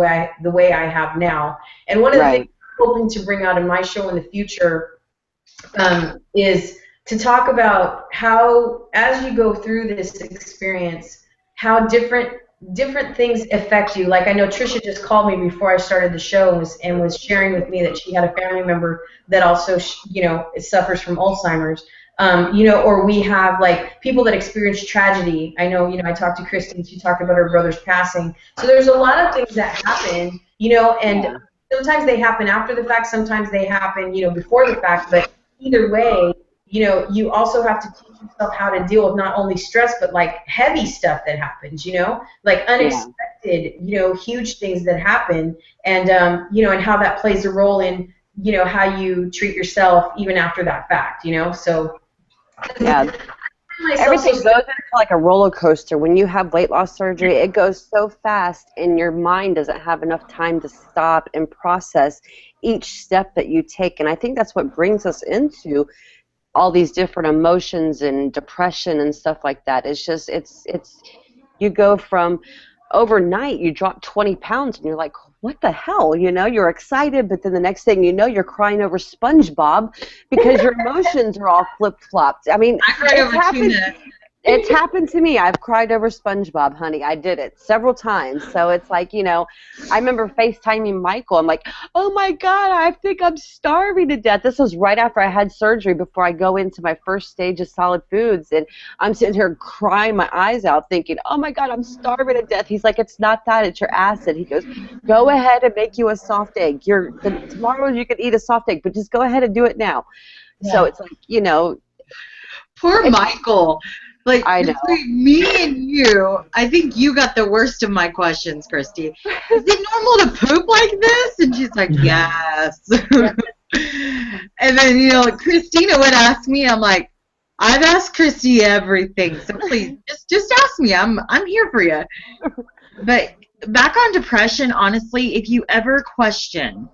way I have now. And one of the things I'm hoping to bring out in my show in the future is to talk about how, as you go through this experience, how different things affect you. Like I know Trisha just called me before I started the show and was sharing with me that she had a family member that also, you know, suffers from Alzheimer's. You know, or we have like people that experience tragedy. I know, you know, I talked to Kristen, she talked about her brother's passing. So there's a lot of things that happen, you know, and sometimes they happen after the fact, sometimes they happen, you know, before the fact, but either way, you know, you also have to teach yourself how to deal with not only stress, but like heavy stuff that happens, you know, like unexpected, you know, huge things that happen, and, you know, and how that plays a role in, you know, how you treat yourself even after that fact, you know, so. Everything goes into like a roller coaster. When you have weight loss surgery, it goes so fast, and your mind doesn't have enough time to stop and process each step that you take. And I think that's what brings us into all these different emotions and depression and stuff like that. It's just, it's you go from overnight, you drop 20 pounds, and you're like, what the hell? You know, you're excited, but then the next thing you know, you're crying over SpongeBob because your emotions are all flip-flopped. I mean, I cried over tuna. It's happened to me. I've cried over SpongeBob, honey. I did it several times. So it's like, you know, I remember FaceTiming Michael. I'm like, oh, my God, I think I'm starving to death. This was right after I had surgery, before I go into my first stage of solid foods. And I'm sitting here crying my eyes out thinking, oh, my God, I'm starving to death. He's like, it's not that. It's your acid. He goes, go ahead and make you a soft egg. Tomorrow you can eat a soft egg, but just go ahead and do it now. Yeah. So it's like, you know. Poor Michael. Like, I know. Between me and you, I think you got the worst of my questions, Christy. Is it normal to poop like this? And she's like, yes. And then, you know, Christina would ask me, I'm like, I've asked Christy everything, so please, just ask me. I'm here for you. But back on depression, honestly, if you ever question,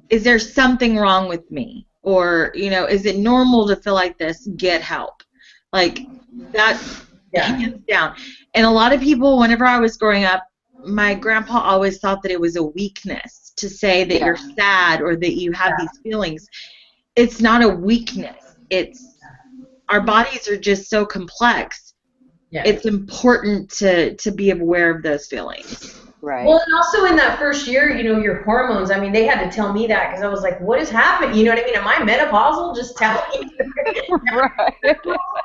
is there something wrong with me? Or, you know, is it normal to feel like this? Get help. Like, that's hands down. And a lot of people, whenever I was growing up, my grandpa always thought that it was a weakness to say that you're sad or that you have these feelings. It's not a weakness. It's, our bodies are just so complex. Yeah. It's important to be aware of those feelings. Right. Well, and also in that first year, you know, your hormones, I mean, they had to tell me that, because I was like, what is happening? You know what I mean? Am I menopausal? Just tell me. Right.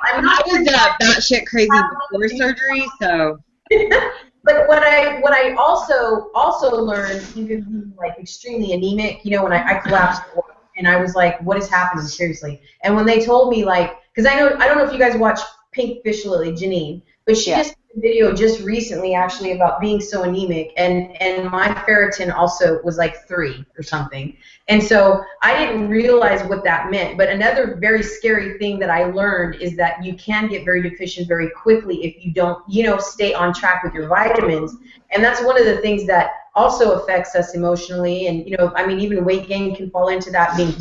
I was batshit crazy before surgery, so. But what I also learned, even being like extremely anemic, you know, when I collapsed and I was like, what is happening, seriously? And when they told me, like, because I don't know if you guys watch Pink Fish Lily, Janine, but she just did a video just recently actually about being so anemic, and my ferritin also was like 3 or something. And so I didn't realize what that meant. But another very scary thing that I learned is that you can get very deficient very quickly if you don't, you know, stay on track with your vitamins. And that's one of the things that also affects us emotionally. And, you know, I mean, even weight gain can fall into that, being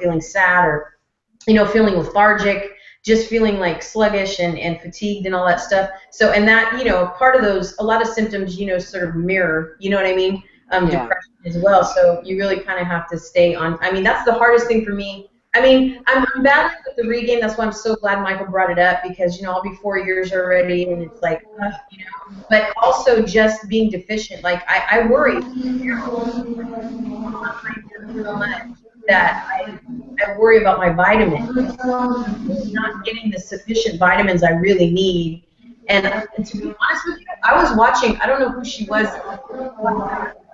feeling sad, or, you know, feeling lethargic, just feeling like sluggish and fatigued and all that stuff. So, and that, you know, part of those, a lot of symptoms, you know, sort of mirror, you know what I mean? Depression as well. So you really kind of have to stay on. I mean, that's the hardest thing for me I mean, I'm battling with the regain. That's why I'm so glad Michael brought it up because, you know, I'll be 4 years already and it's like, you know, but also just being deficient. Like, I worry so much that I worry about my vitamins. Not getting the sufficient vitamins I really need. And to be honest with you, I was watching, I don't know who she was, I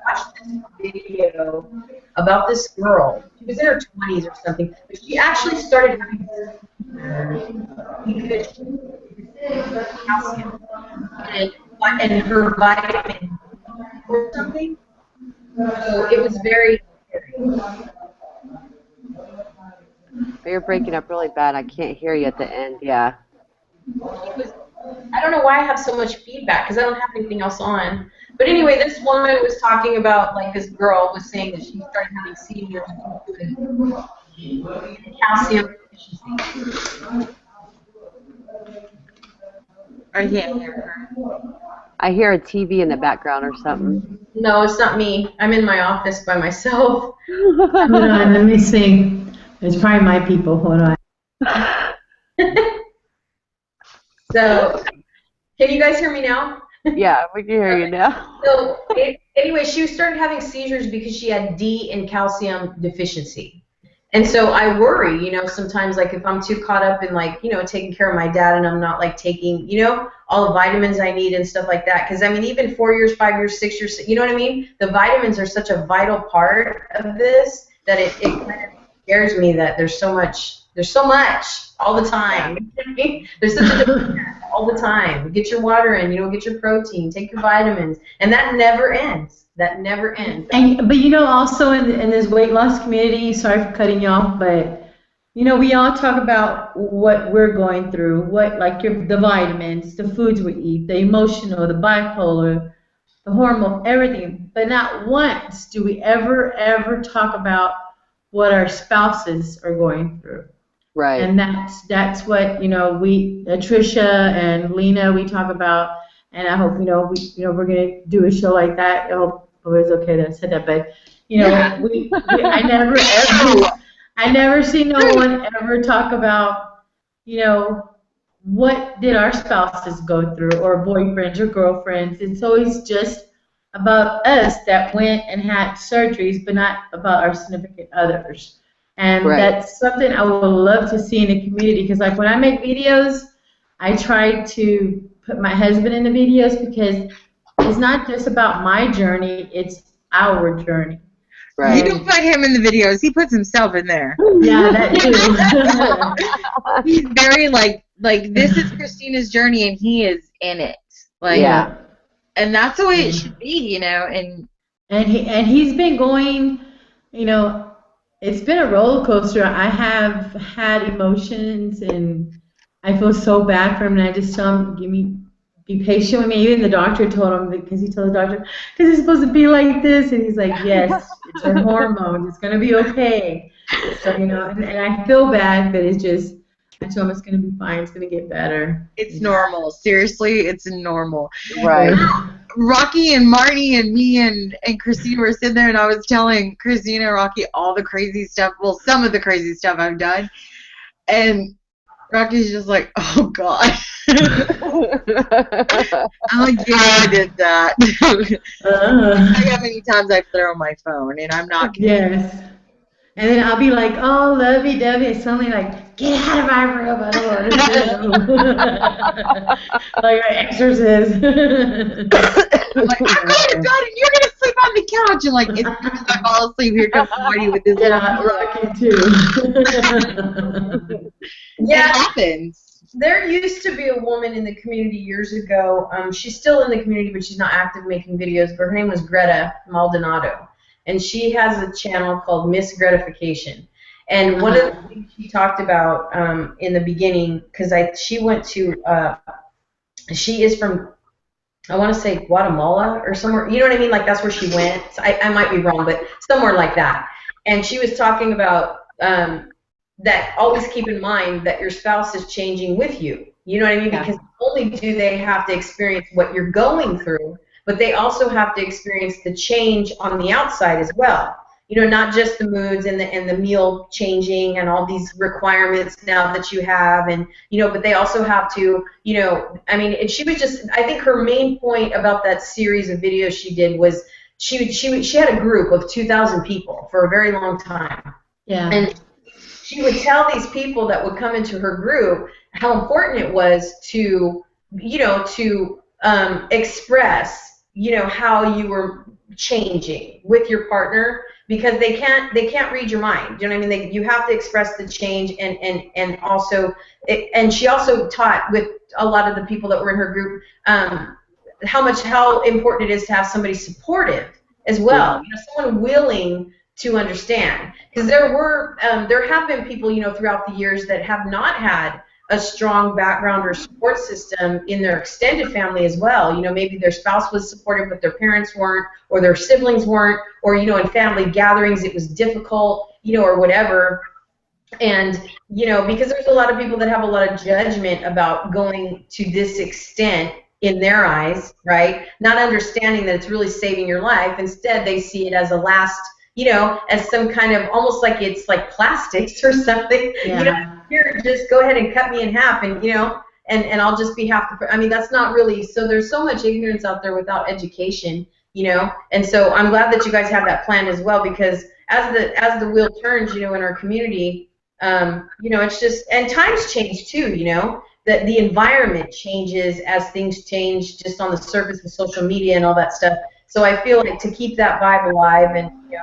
watched this video about this girl. She was in her 20s or something, but she actually started having because calcium and her vitamin or something. So it was very scary. You're breaking up really bad. I can't hear you at the end. Yeah. I don't know why I have so much feedback because I don't have anything else on. But anyway, this woman was talking about, like, this girl was saying that she started having seizures due to calcium deficiency. I can't hear her. I hear a TV in the background or something. No, it's not me. I'm in my office by myself. Hold on, let me see. It's probably my people. Hold on. So, can you guys hear me now? Yeah, we can hear you now. So, anyway, she started having seizures because she had D and calcium deficiency. And so I worry, you know, sometimes, like, if I'm too caught up in, like, you know, taking care of my dad and I'm not, like, taking, you know, all the vitamins I need and stuff like that. Because, I mean, even 4 years, 5 years, 6 years, you know what I mean? The vitamins are such a vital part of this that it kind of scares me that there's so much all the time. There's such a demand all the time. Get your water in, you know, get your protein, take your vitamins. And that never ends. That never ends. But you know, also in this weight loss community, sorry for cutting you off, but you know, we all talk about what we're going through, what, like, the vitamins, the foods we eat, the emotional, the bipolar, the hormone, everything. But not once do we ever talk about what our spouses are going through. Right. And that's what, you know, we, Trisha and Lena, we talk about. And I hope, you know, we're gonna do a show like that. I hope it's okay that I said that, but you know, I never see no one ever talk about, you know, what did our spouses go through, or boyfriends or girlfriends. It's always just about us that went and had surgeries, but not about our significant others. And that's something I would love to see in the community, because, like, when I make videos, I try to put my husband in the videos, because it's not just about my journey, it's our journey. Right. You don't put him in the videos. He puts himself in there. Yeah, that too. He's very, like, this is Christina's journey, and he is in it. Like, yeah. And that's the way it should be, you know. And he's been going, you know, it's been a roller coaster. I have had emotions, and I feel so bad for him, and I just tell him, be patient with me. Even the doctor told him, because he told the doctor, because it's supposed to be like this, and he's like, yes, it's your hormones, it's going to be okay. So, you know, and I feel bad, but it's just, I told him it's going to be fine, it's going to get better. It's normal. Seriously, it's normal. Right. Rocky and Marty and me and Christina were sitting there, and I was telling Christina and Rocky all the crazy stuff, well, some of the crazy stuff I've done, and Rocky's just like, oh, God. I'm like, yeah, I did that. I how many times I've thrown my phone, and I'm not kidding. Yes. And then I'll be like, oh, lovey-dovey, and suddenly, like, get out of my room, I don't want to do. Like an exorcist. I'm like, I'm going to bed, and you're going to sleep on the couch. And, like, as soon as I fall asleep, here comes Marty with this Rocky, too. Yeah, it happens. There used to be a woman in the community years ago. She's still in the community, but she's not active making videos. But her name was Greta Maldonado, and she has a channel called Miss Gratification. And one of the things she talked about in the beginning, because she went to, she is from, I want to say Guatemala or somewhere. You know what I mean? Like, that's where she went. I might be wrong, but somewhere like that. And she was talking about that always keep in mind that your spouse is changing with you. You know what I mean? Because not only do they have to experience what you're going through, but they also have to experience the change on the outside as well. not just the moods and the meal changing and all these requirements now that you have, and but they also have to, I mean, and she was just, I think her main point about that series of videos she did was she had a group of 2,000 people for a very long time. Yeah. And she would tell these people that would come into her group how important it was to, express, how you were changing with your partner, because they can't read your mind. You know what I mean? You have to express the change, and also, and she also taught with a lot of the people that were in her group how important it is to have somebody supportive as well. Someone willing to understand, because there have been people throughout the years that have not had a strong background or support system in their extended family as well. Maybe their spouse was supportive but their parents weren't, or their siblings weren't, or in family gatherings it was difficult, or whatever. And because there's a lot of people that have a lot of judgment about going to this extent in their eyes, right? Not understanding that it's really saving your life. Instead, they see it as a last, as some kind of, almost like it's like plastics or something. Yeah. Here, just go ahead and cut me in half, and and I'll just be half the. I mean, that's not really. So there's so much ignorance out there without education, And so I'm glad that you guys have that plan as well, because as the wheel turns, in our community, it's just, and times change too, that the environment changes as things change just on the surface of social media and all that stuff. So I feel like to keep that vibe alive, and if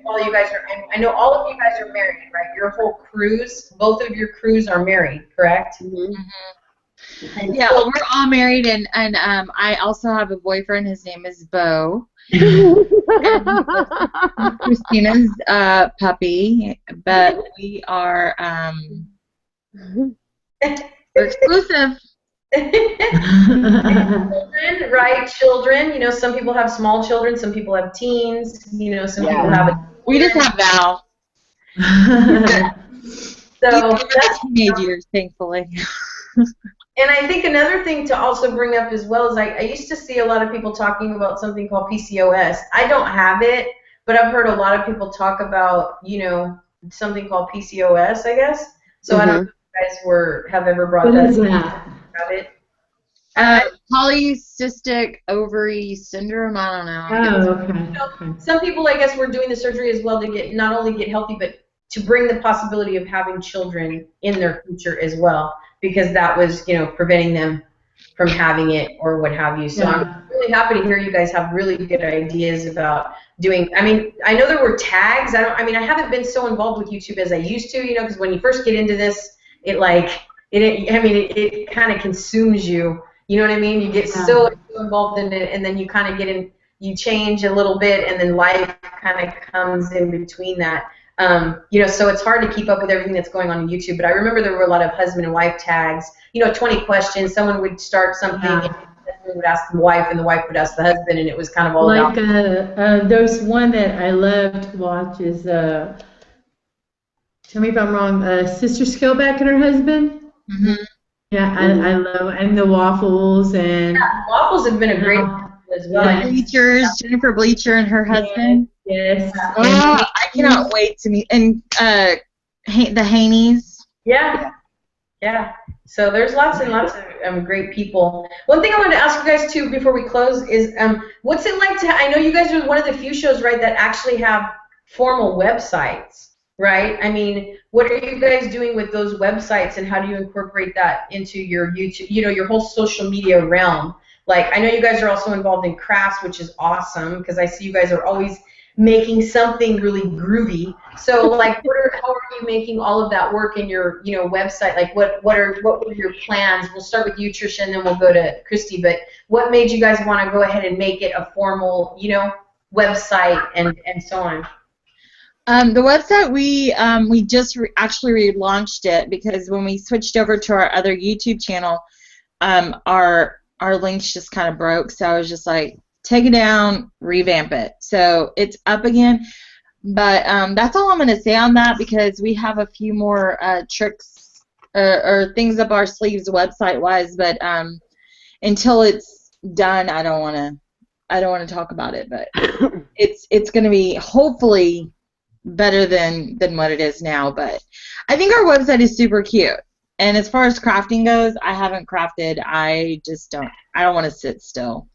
all you guys are, I know all of you guys are married, right? Your whole cruise, both of your crews are married, correct? Mm-hmm. Yeah, we're all married, and I also have a boyfriend. His name is Bo. Christina's puppy, but we are we're exclusive. Children, right? Children. Some people have small children. Some people have teens. Some people have. We just have Val. So that's the teenage years, thankfully. And I think another thing to also bring up as well is I used to see a lot of people talking about something called PCOS. I don't have it, but I've heard a lot of people talk about, something called PCOS, I guess. So I don't know if you guys have ever brought what that is up. that? It. Polycystic ovary syndrome. I don't know. Oh, okay. Some people, I guess, were doing the surgery as well to not only get healthy, but to bring the possibility of having children in their future as well, because that was, preventing them from having it or what have you. So I'm really happy to hear you guys have really good ideas about doing. I mean, I know there were tags. I haven't been so involved with YouTube as I used to, because when you first get into this, it kind of consumes you. You know what I mean? You get so involved in it, and then you kind of get in, you change a little bit, and then life kind of comes in between that. So it's hard to keep up with everything that's going on YouTube. But I remember there were a lot of husband and wife tags. 20 questions. Someone would start something, and the husband would ask the wife, and the wife would ask the husband, and it was kind of all like about. there's one that I love to watch is tell me if I'm wrong. Sister Skillback and her husband. Mm-hmm. Yeah, I love, and the waffles and. Yeah, waffles have been a great as well. Bleachers, Jennifer Bleacher and her husband. Yes. Oh, I cannot wait to meet, and the Haneys. Yeah. So there's lots and lots of great people. One thing I wanted to ask you guys too before we close is, what's it like to? I know you guys are one of the few shows, right, that actually have formal websites, right? I mean, what are you guys doing with those websites, and how do you incorporate that into your YouTube, your whole social media realm? Like, I know you guys are also involved in crafts, which is awesome, because I see you guys are always making something really groovy. So, like, how are you making all of that work in your, website? Like, what were your plans? We'll start with you, Tricia, and then we'll go to Christy. But what made you guys want to go ahead and make it a formal, website and so on? The website, we just actually relaunched it, because when we switched over to our other YouTube channel, our links just kind of broke. So I was just like, take it down, revamp it. So it's up again. But that's all I'm going to say on that, because we have a few more tricks or things up our sleeves website-wise. But until it's done, I don't want to talk about it. But it's going to be hopefully better than what it is now. But I think our website is super cute. And as far as crafting goes, I haven't crafted. I don't want to sit still.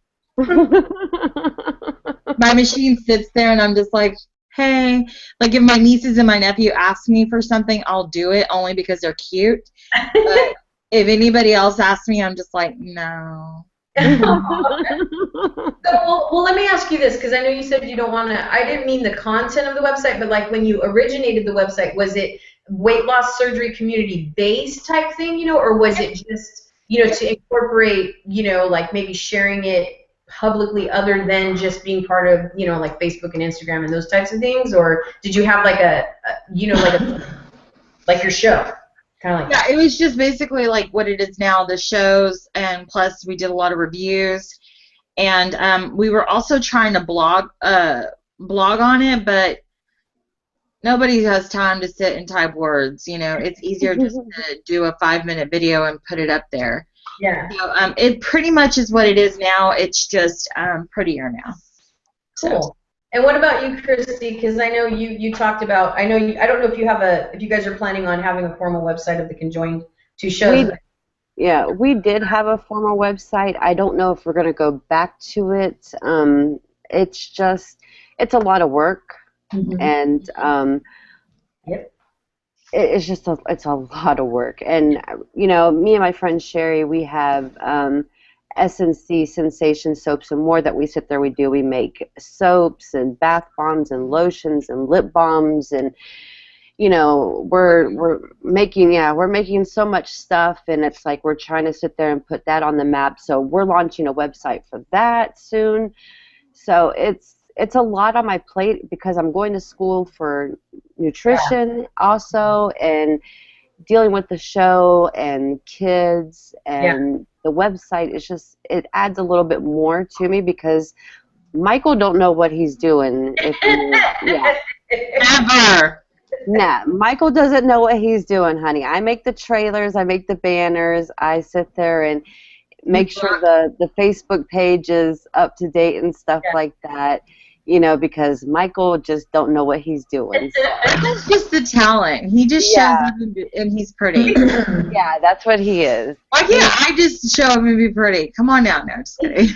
My machine sits there and I'm just like, hey, like if my nieces and my nephew ask me for something, I'll do it only because they're cute. But if anybody else asks me, I'm just like, no. Well, let me ask you this, because I know you said you don't want to, I didn't mean the content of the website, but like when you originated the website, was it weight loss surgery community based type thing, or was it just, to incorporate, like maybe sharing it publicly other than just being part of, like Facebook and Instagram and those types of things? Or did you have like like your show? Kind of like Yeah, it was just basically like what it is now, the shows, and plus we did a lot of reviews. And we were also trying to blog on it, but nobody has time to sit and type words. It's easier just to do a 5-minute video and put it up there. Yeah. So it pretty much is what it is now. It's just prettier now. Cool. So. And what about you, Christy? Because I know you talked about. I know I don't know if you guys are planning on having a formal website of the conjoined two shows. Yeah, we did have a formal website. I don't know if we're going to go back to it. It's a lot of work, and Yep. it's a lot of work. And me and my friend Sherry, we have S&C Sensation Soaps and More that we sit there. We make soaps and bath bombs and lotions and lip balms, and we're making so much stuff, and it's like we're trying to sit there and put that on the map. So we're launching a website for that soon. So it's a lot on my plate because I'm going to school for nutrition also, and dealing with the show and kids, and the website is just, it adds a little bit more to me because Michael don't know what he's doing. Never. Nah, Michael doesn't know what he's doing, honey. I make the trailers, I make the banners, I sit there and make sure the Facebook page is up to date and stuff like that, because Michael just don't know what he's doing. So. That's just the talent. He just shows up and he's pretty. Yeah, that's what he is. Why can't I just show him and be pretty? Come on now. No, just kidding.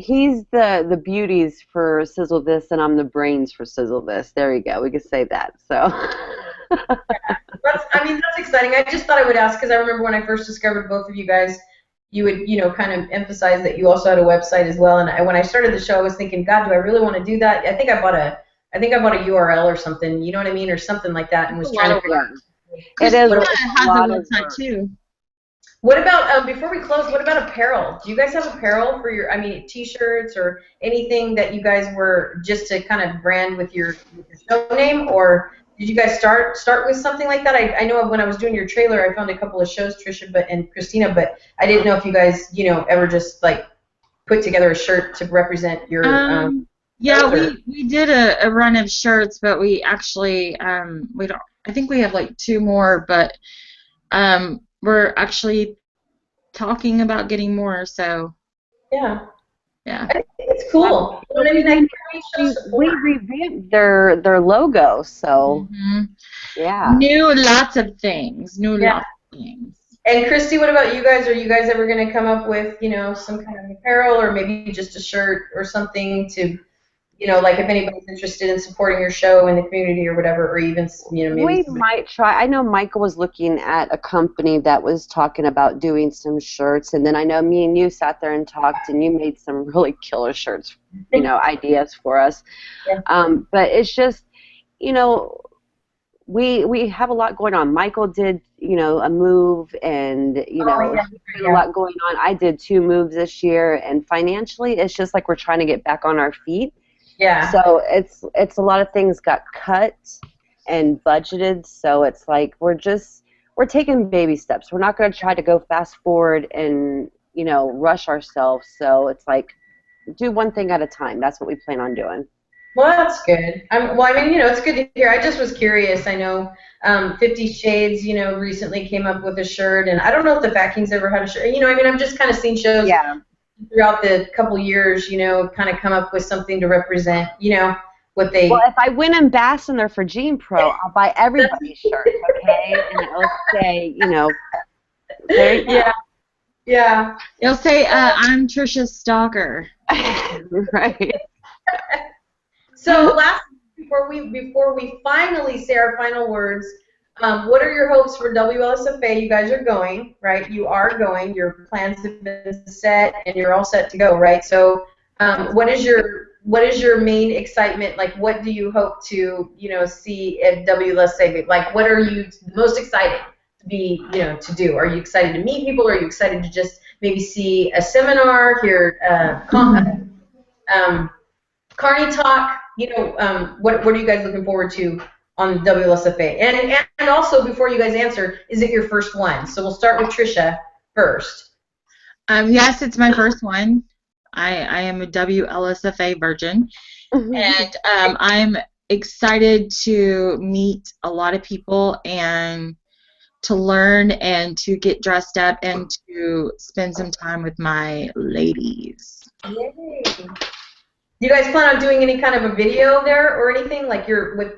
He's the beauties for Sizzle This, and I'm the brains for Sizzle This. There you go. We could say that. So. That's exciting. I just thought I would ask because I remember when I first discovered both of you guys, you would, kind of emphasize that you also had a website as well. And when I started the show, I was thinking, God, do I really want to do that? I think I bought a URL or something, you know what I mean, or something like that, and was trying to figure out. It is. It has a website too. What about, before we close, what about apparel? Do you guys have apparel for your, T-shirts or anything that you guys were just to kind of brand with your show name, or did you guys start with something like that? I know when I was doing your trailer, I found a couple of shows, Trisha and Christina, but I didn't know if you guys, ever just like put together a shirt to represent your. We did a run of shirts, but we actually we don't. I think we have like 2 more, but we're actually talking about getting more. So. Yeah. It's cool. We revamped their logo, so lots of things. And Christy, what about you guys? Are you guys ever going to come up with, some kind of apparel or maybe just a shirt or something to, like if anybody's interested in supporting your show in the community or whatever, or even, maybe. We might try. I know Michael was looking at a company that was talking about doing some shirts, and then I know me and you sat there and talked, and you made some really killer shirts, ideas for us. Yeah. But it's just, we have a lot going on. Michael did, a move, and, a lot going on. I did 2 moves this year, and financially, it's just like we're trying to get back on our feet. Yeah. So it's a lot of things got cut and budgeted, so it's like we're taking baby steps. We're not going to try to go fast forward and, rush ourselves. So it's like do one thing at a time. That's what we plan on doing. Well, that's good. It's good to hear. I just was curious. I know 50 Shades, recently came up with a shirt, and I don't know if the Fat Kings ever had a shirt. I've just kind of seen shows. Yeah. Throughout the couple years, kind of come up with something to represent, what they. Well, if I win ambassador for Gene Pro, I'll buy everybody's shirt, okay? And it'll say, you know, there you go. Yeah. Yeah. You'll say, I'm Trisha's stalker. Right. So last, before we finally say our final words, what are your hopes for WLSFA? You guys are going, right? You are going. Your plans have been set, and you're all set to go, right? So, what is your main excitement? Like, what do you hope to, see at WLSFA? Like, what are you most excited to be, to do? Are you excited to meet people? Are you excited to just maybe see a seminar, hear Carney talk? What are you guys looking forward to on WLSFA? And also, before you guys answer, is it your first one? So we'll start with Trisha first. Yes, it's my first one. I am a WLSFA virgin, and I'm excited to meet a lot of people and to learn and to get dressed up and to spend some time with my ladies. Yay. Do you guys plan on doing any kind of a video there or anything, like you're with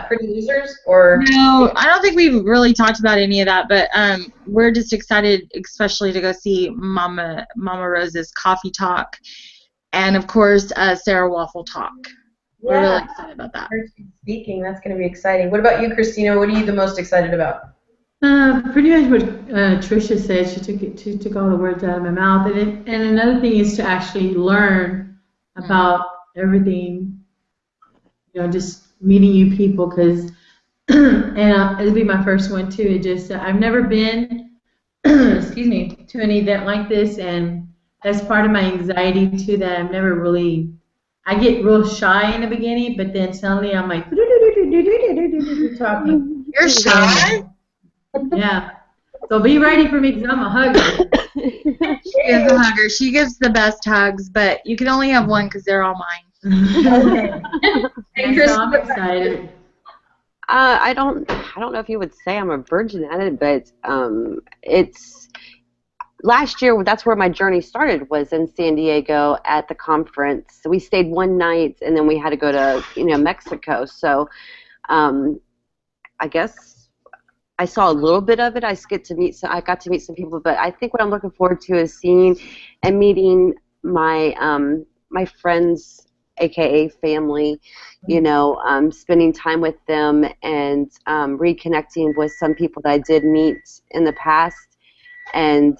Pretty Losers? Or no, I don't think we've really talked about any of that, but we're just excited, especially to go see Mama Rose's Coffee Talk, and of course Sarah Waffle Talk. We're really excited about that. Speaking, that's going to be exciting. What about you, Christina? What are you the most excited about? Pretty much what Trisha said. She took all the words out of my mouth. And another thing is to actually learn about everything, just meeting you people, because and it'll be my first one too. It just I've never been excuse me, to an event like this, and that's part of my anxiety too, that I've never really, I get real shy in the beginning, but then suddenly I'm like talking. You're shy? Yeah. So be ready for me, because I'm a hugger. She is a hugger. She gives the best hugs, but you can only have one because they're all mine. And Chris, so I'm excited. I don't know if you would say I'm a virgin at it, but it's last year. That's where my journey started, was in San Diego at the conference. So we stayed one night, and then we had to go to Mexico. So I guess I saw a little bit of it. I got to meet some people, but I think what I'm looking forward to is seeing and meeting my my friends, aka family, spending time with them and reconnecting with some people that I did meet in the past, and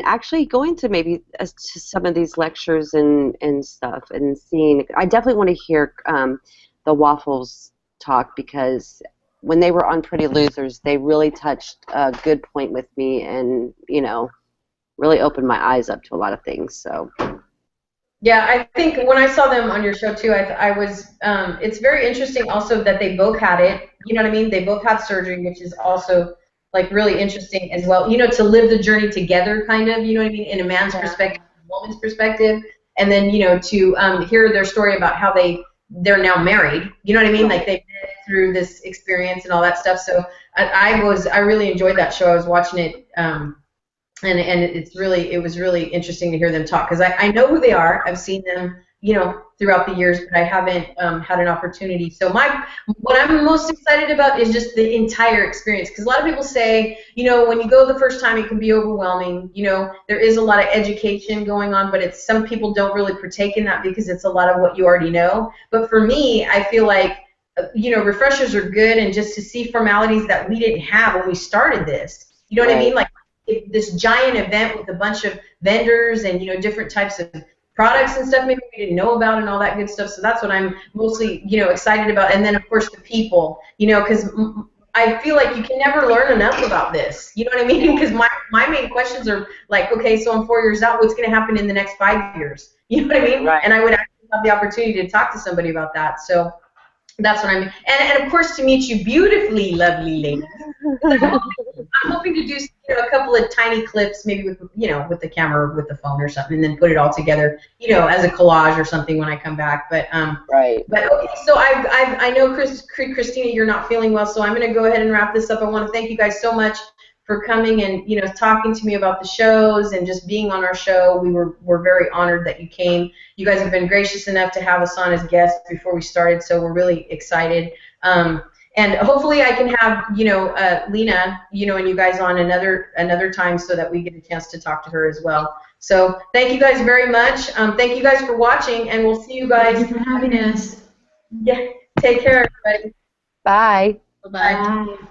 actually going to maybe to some of these lectures and stuff, and seeing. I definitely want to hear the Waffles talk, because when they were on Pretty Losers, they really touched a good point with me, and really opened my eyes up to a lot of things. So yeah, I think when I saw them on your show too, I was. It's very interesting also that they both had it. You know what I mean? They both had surgery, which is also like really interesting as well. To live the journey together, kind of. You know what I mean? In a man's perspective, a woman's perspective, and then to hear their story about how they're now married. You know what I mean? Like they met through this experience and all that stuff. So I really enjoyed that show. I was watching it, and it was really interesting to hear them talk, because I know who they are. I've seen them, throughout the years, but I haven't had an opportunity. So what I'm most excited about is just the entire experience, because a lot of people say, when you go the first time, it can be overwhelming. There is a lot of education going on, but some people don't really partake in that because it's a lot of what you already know. But for me, I feel like, refreshers are good, and just to see formalities that we didn't have when we started this. You know what I mean? Like this giant event with a bunch of vendors and different types of products and stuff maybe we didn't know about, and all that good stuff. So that's what I'm mostly excited about. And then of course the people, because I feel like you can never learn enough about this. You know what I mean? Because my main questions are like, okay, so I'm 4 years out, what's going to happen in the next 5 years? You know what I mean? Right. And I would actually have the opportunity to talk to somebody about that. So that's what I'm, and of course to meet you beautifully lovely ladies. I'm hoping to do a couple of tiny clips, maybe with with the camera or with the phone or something, and then put it all together, as a collage or something when I come back. But right. But okay, so I know Christina, you're not feeling well, so I'm going to go ahead and wrap this up. I want to thank you guys so much for coming and, you know, talking to me about the shows and just being on our show. We're very honored that you came. You guys have been gracious enough to have us on as guests before we started, so we're really excited. And hopefully I can have, you know, Lena, you know, and you guys on another time so that we get a chance to talk to her as well. So thank you guys very much. Thank you guys for watching, and we'll see you guys. Thank you for having us. Yeah, take care, everybody. Bye. Bye-bye. Bye.